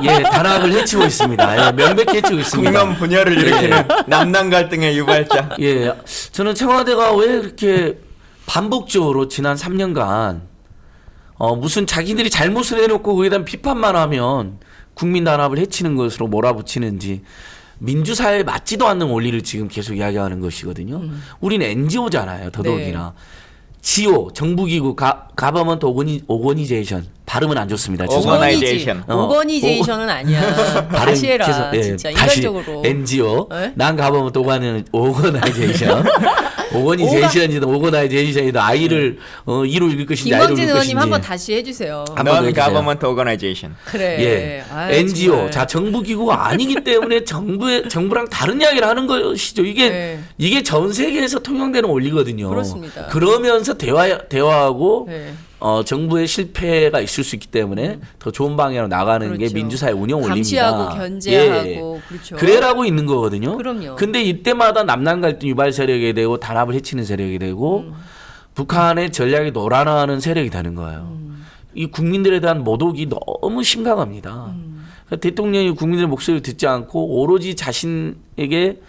예, 단합을 해치고 있습니다. 예, 명백히 해치고 있습니다. 국난 분열을 일으키는 남남 갈등의 유발자. 예, 저는 청와대가 왜 그렇게 반복적으로 지난 3년간 무슨 자기들이 잘못을 해놓고 거기에 대한 비판만 하면 국민 단합을 해치는 것으로 몰아붙이는지 민주사회에 맞지도 않는 원리를 지금 계속 이야기하는 것이거든요. 우리는 NGO잖아요. 더더욱이나. 지오, 정부기구, 가버먼트 오거니제이션. 발음은 안 좋습니다. 오거나이제이션. 오거니제이션은 아니야. 다시 해라. 진짜 인간적으로. NGO, 네? 난 가버먼트 오거나이제이션. 오거니제이션이든 오거나이제이션이든 아이를 이로 읽을 것인지 아이로 김광진 읽을 의원님 것인지. 한번 다시 해주세요. 한번 Non 해주세요. Government Organization. 그래. 예, 아유, NGO, 정말. 자 정부기구가 아니기 때문에 정부랑 다른 이야기를 하는 것이죠. 네. 이게 전 세계에서 통용되는 원리거든요. 그렇습니다. 그러면서 대화하고 네. 정부의 실패가 있을 수 있기 때문에 더 좋은 방향으로 나가는 게 그렇죠. 민주사회 운영 원리입니다. 감시하고 견제하고 그렇죠. 그래라고 있는 거거든요. 그럼요. 근데 이때마다 남남 갈등 유발 세력이 되고 단합을 해치는 세력이 되고 북한의 전략이 노란하는 세력이 되는 거예요. 이 국민들에 대한 모독이 너무 심각합니다. 그러니까 대통령이 국민들의 목소리를 듣지 않고 오로지 자신에게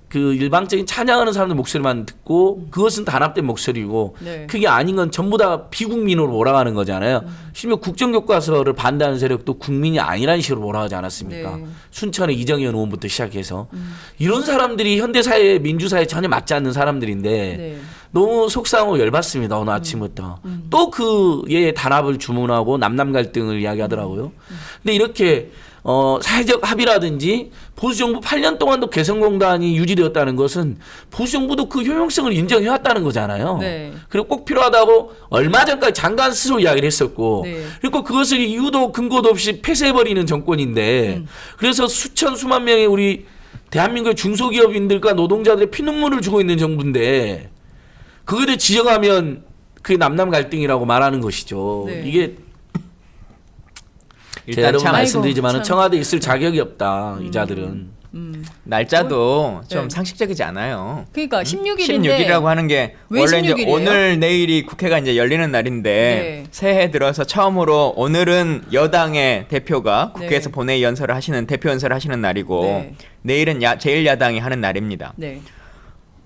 그 일방적인 찬양하는 사람들 목소리만 듣고 그것은 단합된 목소리고 네. 그게 아닌 건 전부 다 비국민으로 몰아가는 거잖아요. 심지어 국정교과서를 반대하는 세력도 국민이 아니라는 식으로 몰아가지 않았습니까? 네. 순천의 이정현 의원부터 시작해서 이런 사람들이 현대사회 민주사회에 전혀 맞지 않는 사람들인데 네. 너무 속상하고 열받습니다. 오늘 아침부터. 또 그의 단합을 주문하고 남남 갈등을 이야기하더라고요. 근데 이렇게 사회적 합의라든지 보수정부 8년 동안도 개성공단이 유지되었다는 것은 보수정부도 그 효용성을 인정해왔다는 거잖아요. 네. 그리고 꼭 필요하다고 얼마 전까지 장관 스스로 이야기를 했었고 네. 그리고 그것을 이유도 근거도 없이 폐쇄해버리는 정권인데 그래서 수만 명의 우리 대한민국의 중소기업인들과 노동자들의 피눈물을 주고 있는 정부인데 그거에 대해 지적하면 그게 남남 갈등이라고 말하는 것이죠. 네. 이게 제가 일단 여러분 참 말씀드리지만 참. 청와대에 있을 자격이 없다. 이 자들은. 날짜도 좀 네. 상식적이지 않아요. 그러니까 16일인데 16일이라고 하는 게 왜 원래 이제 16일이에요? 오늘 내일이 국회가 이제 열리는 날인데 네. 새해 들어서 처음으로 오늘은 여당의 대표가 국회에서 네. 본회의 연설을 하시는 대표 연설을 하시는 날이고 네. 내일은 제1야당이 하는 날입니다. 네.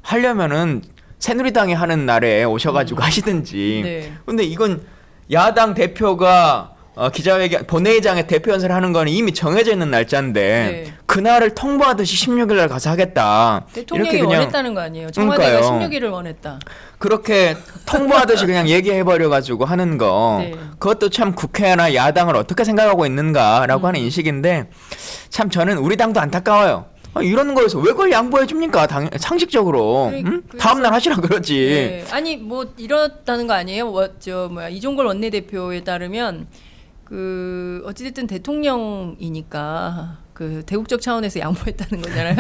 하려면은 새누리당이 하는 날에 오셔가지고 하시든지. 네. 근데 이건 야당 대표가 기자회견 본회의장에 대표 연설을 하는 거는 이미 정해져 있는 날짜인데 네. 그날을 통보하듯이 16일 날 가서 하겠다. 대통령이 이렇게 그냥 원했다는 거 아니에요. 청와대가 그러니까요. 16일을 원했다. 그렇게 통보하듯이 그냥 얘기해 버려 가지고 하는 거. 네. 그것도 참 국회나 야당을 어떻게 생각하고 있는가라고 하는 인식인데 참 저는 우리 당도 안타까워요. 이런 거에서 왜 그걸 양보해 줍니까? 상식적으로. 응? 그래서- 다음 날 하시라 그러지. 네. 아니 뭐 이렇다는 거 아니에요? 이종걸 원내대표에 따르면 그 어찌됐든 대통령이니까 그 대국적 차원에서 양보했다는 거잖아요.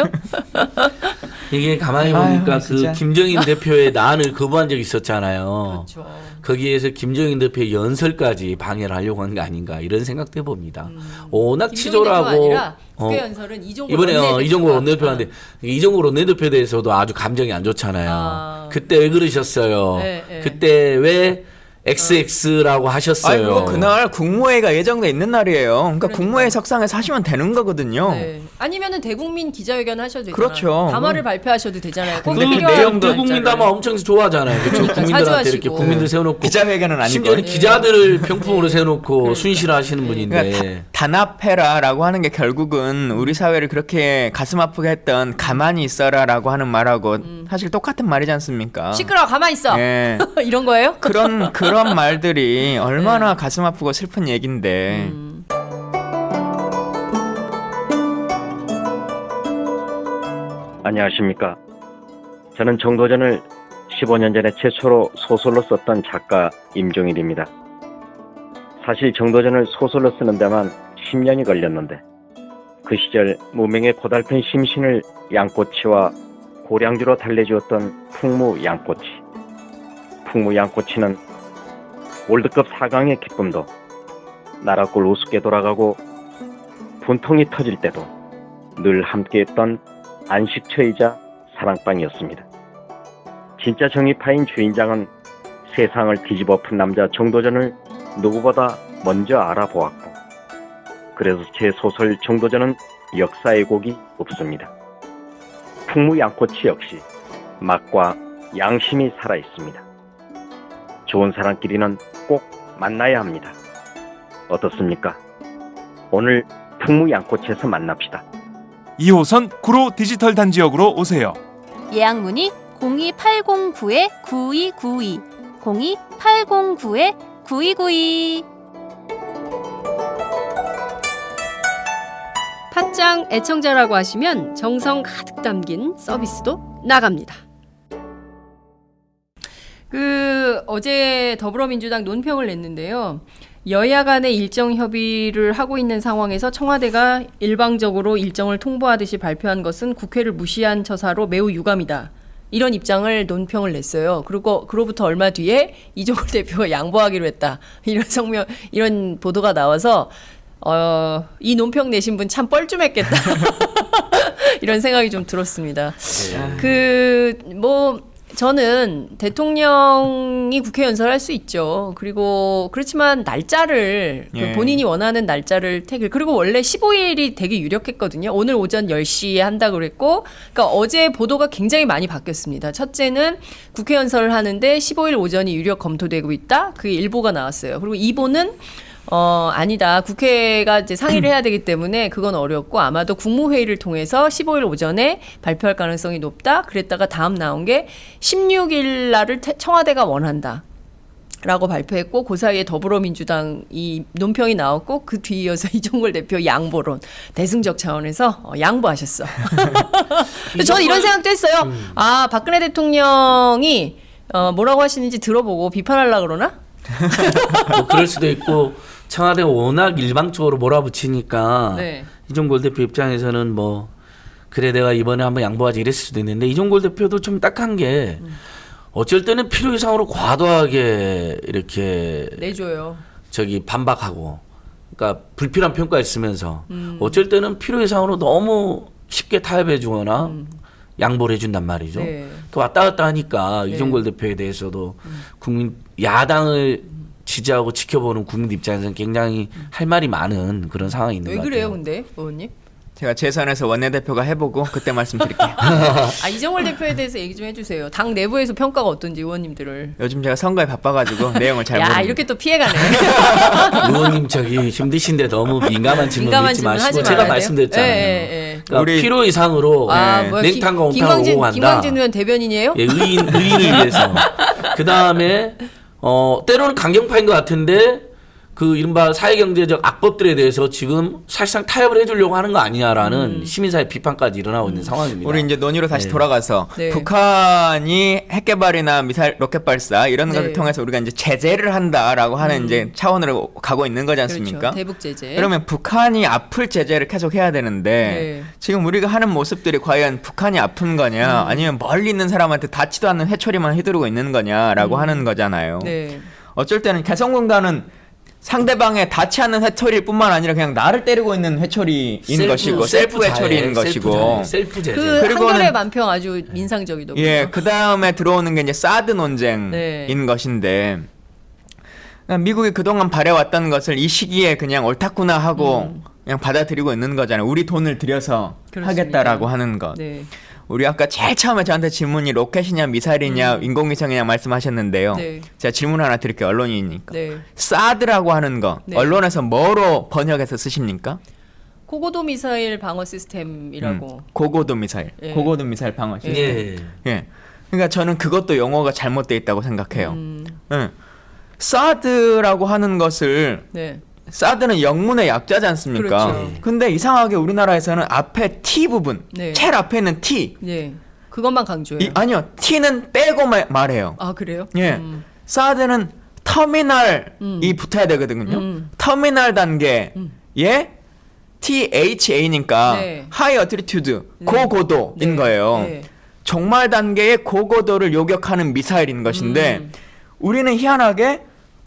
이게 가만히 아유, 보니까 진짜. 그 김정인 대표의 난을 거부한 적이 있었잖아요. 그렇죠. 거기에서 김정인 대표의 연설까지 방해를 하려고 한 게 아닌가 이런 생각도 해봅니다. 워낙 김종인 대표가 치졸하고 아니라 국회 연설은 이종걸 이번에 원내대표가. 이종걸 원내대표한테 이종걸 원내대표에 대해서도 아주 감정이 안 좋잖아요. 아. 그때 왜 그러셨어요? 네, 네. 그때 왜 XX라고 하셨어요. 아니 그거 그날 국무회의가 예정돼 있는 날이에요. 그러니까 국무회의 석상에서 하시면 되는 거거든요. 네. 아니면은 대국민 기자회견 하셔도 되잖아요. 그렇죠. 담화를 발표하셔도 되잖아요. 꼭 근데 그 필요한 내용도 거 대국민 있잖아요. 담화 엄청 좋아하잖아요. 그렇죠? 그러니까 국민들한테 자주 이렇게 하시고. 국민들 세워놓고 기자회견은 아니고. 심지어는 기자들을 병풍으로 세워놓고 순실하시는 분인데 그러니까 단합해라라고 하는 게 결국은 우리 사회를 그렇게 가슴 아프게 했던 가만히 있어라라고 하는 말하고 사실 똑같은 말이지 않습니까? 시끄러워 가만히 있어. 예. 이런 거예요? 그런 말들이 얼마나 가슴 아프고 슬픈 얘긴데. 안녕하십니까. 저는 정도전을 15년 전에 최초로 소설로 썼던 작가 임종일입니다. 사실 정도전을 소설로 쓰는 데만 10년이 걸렸는데 그 시절 무명의 고달픈 심신을 양꼬치와 고량주로 달래주었던 풍무 양꼬치. 풍무 양꼬치는 월드컵 4강의 기쁨도 나라골 우습게 돌아가고 분통이 터질 때도 늘 함께했던 안식처이자 사랑방이었습니다. 진짜 정의파인 주인장은 세상을 뒤집어 푼 남자 정도전을 누구보다 먼저 알아보았고 그래서 제 소설 정도전은 역사의 곡이 없습니다. 풍무 양꼬치 역시 맛과 양심이 살아있습니다. 좋은 사람끼리는 꼭 만나야 합니다. 어떻습니까? 오늘 풍무 양꼬치에서 만납시다. 2호선 구로 디지털 단지역으로 오세요. 예약 문의 02809-9292 02809-9292. 팟짱 애청자라고 하시면 정성 가득 담긴 서비스도 나갑니다. 어제 더불어민주당 논평을 냈는데요. 여야 간의 일정 협의를 하고 있는 상황에서 청와대가 일방적으로 일정을 통보하듯이 발표한 것은 국회를 무시한 처사로 매우 유감이다. 이런 입장을 논평을 냈어요. 그리고 그로부터 얼마 뒤에 이종걸 대표가 양보하기로 했다. 이런 보도가 나와서 이 논평 내신 분 참 뻘쭘했겠다. 이런 생각이 좀 들었습니다. 저는 대통령이 국회 연설할 수 있죠. 그렇지만 날짜를 본인이 원하는 날짜를 그리고 원래 15일이 되게 유력했거든요. 오늘 오전 10시에 한다고 그랬고, 그러니까 어제 보도가 굉장히 많이 바뀌었습니다. 첫째는 국회 연설을 하는데 15일 오전이 유력 검토되고 있다. 그게 일보가 나왔어요. 그리고 2보는 아니다. 국회가 이제 상의를 해야 되기 때문에 그건 어렵고 아마도 국무회의를 통해서 15일 오전에 발표할 가능성이 높다. 그랬다가 다음 나온 게 16일 날을 청와대가 원한다. 라고 발표했고 그 사이에 더불어민주당 이 논평이 나왔고 그 뒤이어서 이종걸 대표 양보론 대승적 차원에서 양보하셨어. 저는 이런 생각도 했어요. 아 박근혜 대통령이 뭐라고 하시는지 들어보고 비판하려고 그러나? 뭐 그럴 수도 있고 청와대가 워낙 일방적으로 몰아붙이니까 네. 이종걸 대표 입장에서는 뭐 그래 내가 이번에 한번 양보하지 이랬을 수도 있는데 이종걸 대표도 좀 딱한 게 어쩔 때는 필요 이상으로 과도하게 이렇게 내줘요. 반박하고 그러니까 불필요한 평가를 쓰면서 어쩔 때는 필요 이상으로 너무 쉽게 타협해 주거나 양보를 해준단 말이죠. 네. 그 왔다 갔다 하니까 이종걸 대표에 대해서도 국민 야당을 지지하고 지켜보는 국민 입장에서는 굉장히 할 말이 많은 그런 상황이 있는 것 같아요. 왜 그래요, 근데 의원님? 제가 재선에서 원내대표가 해보고 그때 말씀드릴게요. 이종걸 대표에 대해서 얘기 좀 해주세요. 당 내부에서 평가가 어떤지 의원님들을. 요즘 제가 선거에 바빠가지고 내용을 잘 모르겠어요. 이렇게 또 피해가네. 의원님 힘드신데 너무 민감한 질문 믿지 마시고 제가 말씀드렸잖아요. 그러니까 필요 이상으로 냉탕과 온탕을 오고 간다. 김광진 의원 대변인이에요? 예, 의인을 위해서. 그 다음에 때로는 강경파인 것 같은데 그 이른바 사회경제적 악법들에 대해서 지금 사실상 타협을 해주려고 하는 거 아니냐라는 시민사회 비판까지 일어나고 있는 상황입니다. 우리 이제 논의로 다시 돌아가서 북한이 핵개발이나 미사일 로켓 발사 이런 것을 통해서 우리가 이제 제재를 한다라고 하는 이제 차원으로 가고 있는 거지 않습니까? 그렇죠. 대북 제재. 그러면 북한이 아플 제재를 계속 해야 되는데 지금 우리가 하는 모습들이 과연 북한이 아픈 거냐 아니면 멀리 있는 사람한테 닿지도 않는 회초리만 휘두르고 있는 거냐라고 하는 거잖아요. 어쩔 때는 개성공단은 상대방의 닿지 않는 회초리일 뿐만 아니라 그냥 나를 때리고 있는 회초리인 것이고 셀프 회초리인 것이고 셀프 제재. 한겨레 만평 아주 인상적이더군요. 그 다음에 들어오는 게 이제 사드 논쟁인 것인데 미국이 그동안 바래왔던 것을 이 시기에 그냥 옳다구나 하고 그냥 받아들이고 있는 거잖아요. 우리 돈을 들여서 그렇습니다. 하겠다라고 하는 것. 네. 우리 아까 제일 처음에 저한테 질문이 로켓이냐 미사일이냐 인공위성이냐 말씀하셨는데요. 네. 제가 질문 하나 드릴게요. 언론이니까. 네. 사드라고 하는 거 네. 언론에서 뭐로 번역해서 쓰십니까? 고고도 미사일 방어 시스템이라고. 고고도 미사일. 예. 고고도 미사일 방어 시스템. 예. 예. 그러니까 저는 그것도 용어가 잘못되어 있다고 생각해요. 예. 사드라고 하는 것을 네. 사드는 영문의 약자지 않습니까? 그렇죠. 근데 이상하게 우리나라에서는 앞에 T 부분, 네. 제일 앞에 있는 T. 네. 그것만 강조해요. 아니요. T는 빼고 말해요. 아, 그래요? 예. 사드는 터미널이 붙어야 되거든요. 터미널 단계에 THA니까 네. High Altitude, 고고도인 네. 거예요. 네. 종말 단계의 고고도를 요격하는 미사일인 것인데 우리는 희한하게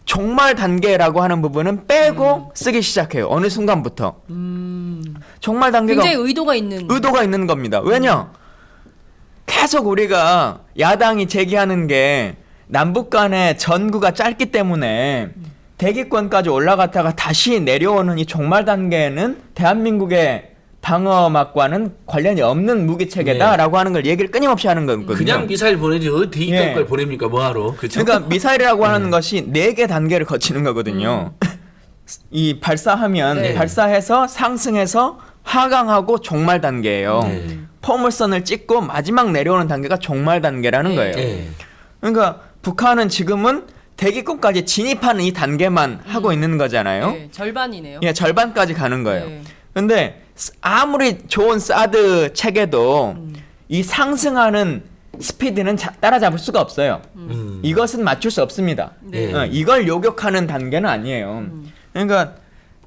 종말 단계라고 하는 부분은 빼고 쓰기 시작해요. 어느 순간부터. 종말 단계가 굉장히 의도가 있는 겁니다. 왜냐? 계속 우리가 야당이 제기하는 게 남북 간의 전구가 짧기 때문에 대기권까지 올라갔다가 다시 내려오는 이 종말 단계는 대한민국의 방어막과는 관련이 없는 무기 체계다라고 하는 걸 얘기를 끊임없이 하는 거거든요. 그냥 미사일 보내지 어디 대기권까지 예. 보냅니까? 뭐하러? 그쵸? 그러니까 미사일이라고 하는 것이 4개 단계를 거치는 거거든요. 이 발사하면 네. 발사해서 상승해서 하강하고 종말 단계예요. 네. 포물선을 찍고 마지막 내려오는 단계가 종말 단계라는 네. 거예요. 예. 그러니까 북한은 지금은 대기권까지 진입하는 이 단계만 하고 있는 거잖아요. 네, 절반이네요. 예, 절반까지 가는 거예요. 네. 근데 아무리 좋은 사드 체계도 이 상승하는 스피드는 따라잡을 수가 없어요. 이것은 맞출 수 없습니다. 네. 이걸 요격하는 단계는 아니에요. 그러니까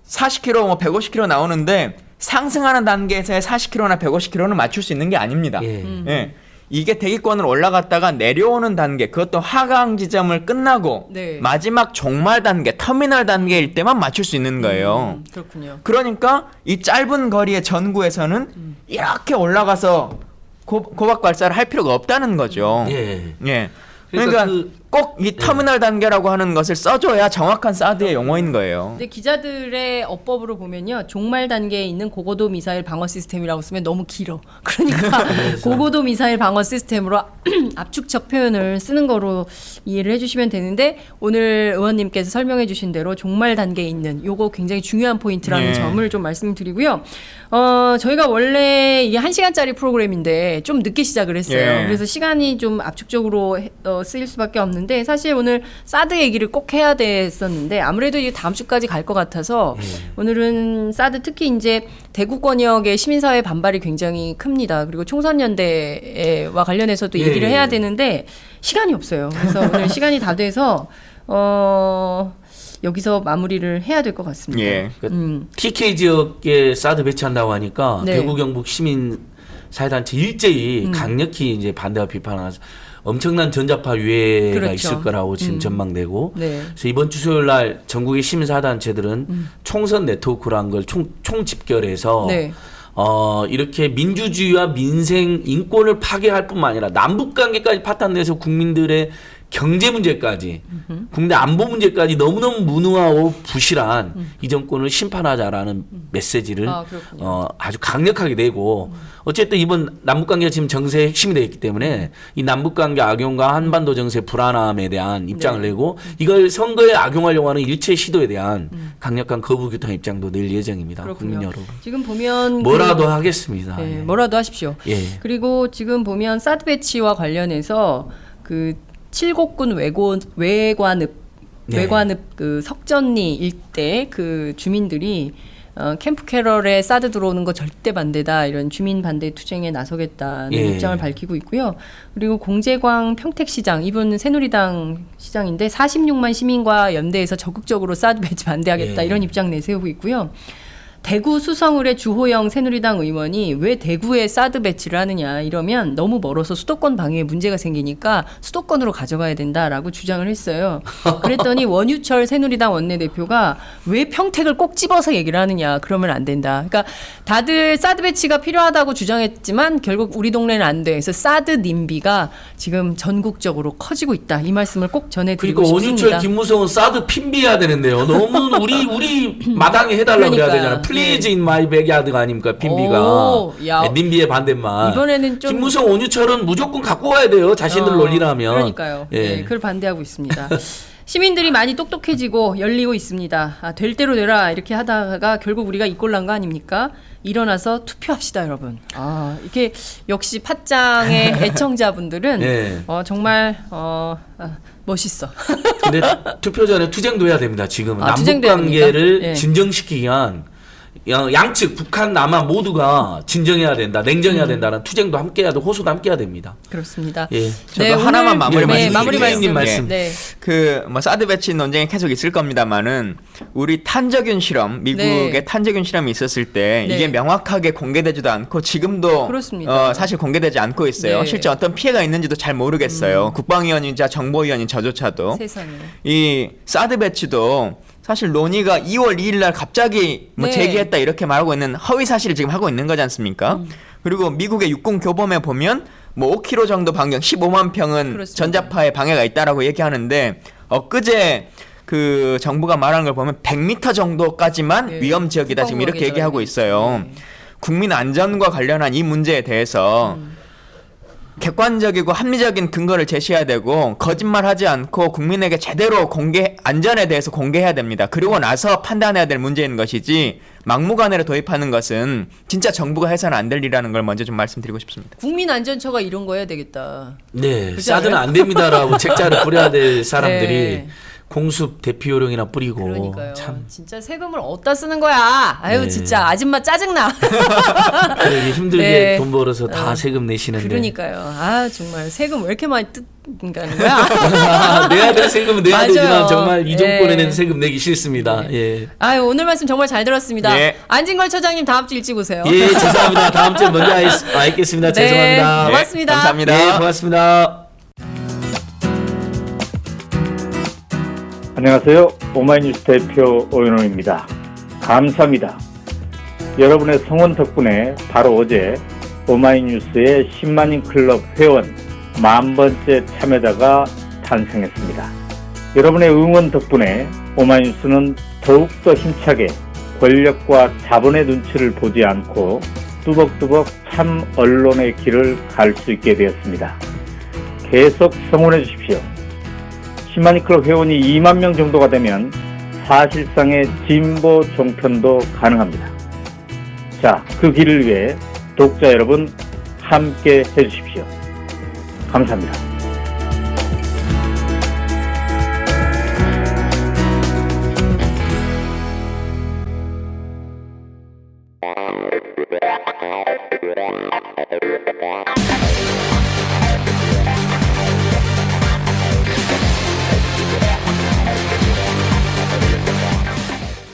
40km, 뭐 150km 나오는데 상승하는 단계에서의 40km나 150km는 맞출 수 있는 게 아닙니다. 예. 예. 이게 대기권으로 올라갔다가 내려오는 단계, 그것도 하강 지점을 끝나고 네. 마지막 종말 단계, 터미널 단계일 때만 맞출 수 있는 거예요. 그렇군요. 그러니까 이 짧은 거리의 전구에서는 이렇게 올라가서 고박 발사를 할 필요가 없다는 거죠. 예. 예. 그러니까 그러니까 꼭 이 터미널 단계라고 하는 것을 써줘야 정확한 사드의 용어인 거예요. 근데 기자들의 어법으로 보면요, 종말 단계에 있는 고고도 미사일 방어 시스템이라고 쓰면 너무 길어. 그러니까 고고도 미사일 방어 시스템으로 압축적 표현을 쓰는 거로 이해를 해주시면 되는데, 오늘 의원님께서 설명해주신 대로 종말 단계에 있는 요거 굉장히 중요한 포인트라는 네. 점을 좀 말씀드리고요. 저희가 원래 이게 1시간짜리 프로그램인데 좀 늦게 시작을 했어요. 예. 그래서 시간이 좀 압축적으로 쓰일 수밖에 없는데, 사실 오늘 사드 얘기를 꼭 해야 됐었는데 아무래도 이게 다음 주까지 갈 것 같아서 오늘은 사드, 특히 이제 대구권역의 시민사회 반발이 굉장히 큽니다. 그리고 총선연대와 관련해서도 얘기를 해야 되는데 시간이 없어요. 그래서 오늘 시간이 다 돼서 여기서 마무리를 해야 될 것 같습니다. 예. TK 지역에 사드 배치한다고 하니까 네. 대구 경북 시민 사회단체 일제히 강력히 이제 반대와 비판하면서 엄청난 전자파 유해가 그렇죠. 있을 거라고 지금 전망되고, 네. 그래서 이번 주 수요일 날 전국의 시민 사회단체들은 총선 네트워크라는 걸 총집결해서 네. 이렇게 민주주의와 민생 인권을 파괴할 뿐만 아니라 남북 관계까지 파탄내서 국민들의 경제 문제까지, 국내 안보 문제까지 너무너무 무능하고 부실한 이 정권을 심판하자라는 메시지를 그렇군요. 아주 강력하게 내고, 어쨌든 이번 남북 관계가 지금 정세의 핵심이 되어 있기 때문에 이 남북 관계 악용과 한반도 정세 불안함에 대한 입장을 내고, 이걸 선거에 악용하려고 하는 일체 시도에 대한 강력한 거부 규탄 입장도 낼 예정입니다. 그렇군요. 국민 여러분. 지금 보면 뭐라도 하겠습니다. 네, 예. 뭐라도 하십시오. 예. 그리고 지금 보면 사드 배치와 관련해서 그 칠곡군 외관읍 그 석전리 일대 그 주민들이 캠프 캐럴에 사드 들어오는 거 절대 반대다, 이런 주민 반대 투쟁에 나서겠다는 입장을 밝히고 있고요. 그리고 공재광 평택시장, 이분은 새누리당 시장인데 46만 시민과 연대해서 적극적으로 사드 배치 반대하겠다, 이런 입장 내세우고 있고요. 대구 수성을의 주호영 새누리당 의원이 왜 대구에 사드 배치를 하느냐 이러면 너무 멀어서 수도권 방해에 문제가 생기니까 수도권으로 가져가야 된다라고 주장을 했어요. 그랬더니 원유철 새누리당 원내대표가 왜 평택을 꼭 집어서 얘기를 하느냐 그러면 안 된다. 그러니까 다들 사드 배치가 필요하다고 주장했지만 결국 우리 동네는 안 돼. 그래서 사드 님비가 지금 전국적으로 커지고 있다. 이 말씀을 꼭 전해드리고 그러니까 싶습니다. 원유철 김무성은 사드 핀비해야 되는데요. 너무 우리 마당에 해달라고 그래야 되잖아요. 플리즈 인 마이 백야드가 아닙니까 핀비가. 오, 야. 님비의 반대말. 이번에는 좀 김무성 원유철은 무조건 갖고 와야 돼요. 자신들 논리라면. 그러니까요. 예. 네, 그걸 반대하고 있습니다. 시민들이 많이 똑똑해지고 열리고 있습니다. 될 대로 되라 이렇게 하다가 결국 우리가 이꼴 난 거 아닙니까? 일어나서 투표합시다, 여러분. 이게 역시 팟짱의 애청자분들은 예. 정말 멋있어. 근데 투표 전에 투쟁도 해야 됩니다. 지금 남북 투쟁도 해야 관계를 됩니까? 예. 진정시키기 위한 양측 북한 남한 모두가 진정해야 된다, 냉정해야 된다는 투쟁도 함께 해야 되고 호소도 함께 해야 됩니다. 그렇습니다. 예. 저도 하나만 마무리 마무리 말씀드릴게요. 말씀. 예. 네. 뭐 사드 배치 논쟁이 계속 있을 겁니다만은 우리 탄저균 실험, 미국의 네. 탄저균 실험이 있었을 때 네. 이게 명확하게 공개되지도 않고 지금도 그렇습니다. 사실 공개되지 않고 있어요. 네. 실제 어떤 피해가 있는지도 잘 모르겠어요. 국방위원이자 정보위원인 저조차도. 세상에. 이 사드 배치도 사실 논의가 2월 2일 날 갑자기 뭐 네. 제기했다 이렇게 말하고 있는 허위 사실을 지금 하고 있는 거지 않습니까? 그리고 미국의 육군 교범에 보면 뭐 5km 정도 반경 15만 평은 그렇습니다. 전자파에 방해가 있다라고 얘기하는데 엊그제 그 정부가 말하는 걸 보면 100m 정도까지만 네. 위험 지역이다 지금 이렇게 국방부에서 얘기하고 있어요. 네. 국민 안전과 관련한 이 문제에 대해서 객관적이고 합리적인 근거를 제시해야 되고 거짓말하지 않고 국민에게 제대로 안전에 대해서 공개해야 됩니다. 그리고 나서 판단해야 될 문제인 것이지 막무가내로 도입하는 것은 진짜 정부가 해서는 안 될 일이라는 걸 먼저 좀 말씀드리고 싶습니다. 국민안전처가 이런 거 해야 되겠다. 네, 그렇지 사드는 않아요? 안 됩니다라고 책자를 뿌려야 될 사람들이 네. 공습 대피 요령이나 뿌리고 그러니까요. 참 진짜 세금을 어디다 쓰는 거야? 아유 네. 진짜 아줌마 짜증나. 그러게 힘들게 네. 돈 벌어서 다 세금 내시는데 그러니까요. 정말 세금 왜 이렇게 많이 뜯는 거야? 내야 될 세금은 내야 맞아요. 되지만 정말 이 정권에 네. 낸 세금 내기 싫습니다. 예. 아유 오늘 말씀 정말 잘 들었습니다. 네. 안진걸 처장님 다음 주 일찍 오세요. 예, 죄송합니다. 다음 주에 먼저 와 있겠습니다. 네. 죄송합니다. 고맙습니다. 감사합니다. 네, 고맙습니다. 안녕하세요. 오마이뉴스 대표 오연호입니다. 감사합니다. 여러분의 성원 덕분에 바로 어제 오마이뉴스의 10만인 클럽 회원 10,000번째 참여자가 탄생했습니다. 여러분의 응원 덕분에 오마이뉴스는 더욱더 힘차게 권력과 자본의 눈치를 보지 않고 뚜벅뚜벅 참 언론의 길을 갈 수 있게 되었습니다. 계속 성원해 주십시오. 10만인 클럽 회원이 2만 명 정도가 되면 사실상의 진보 종편도 가능합니다. 자, 그 길을 위해 독자 여러분 함께 해주십시오. 감사합니다.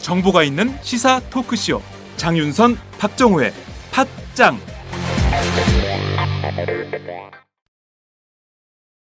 정보가 있는 시사 토크쇼 장윤선, 박정호의 팟짱.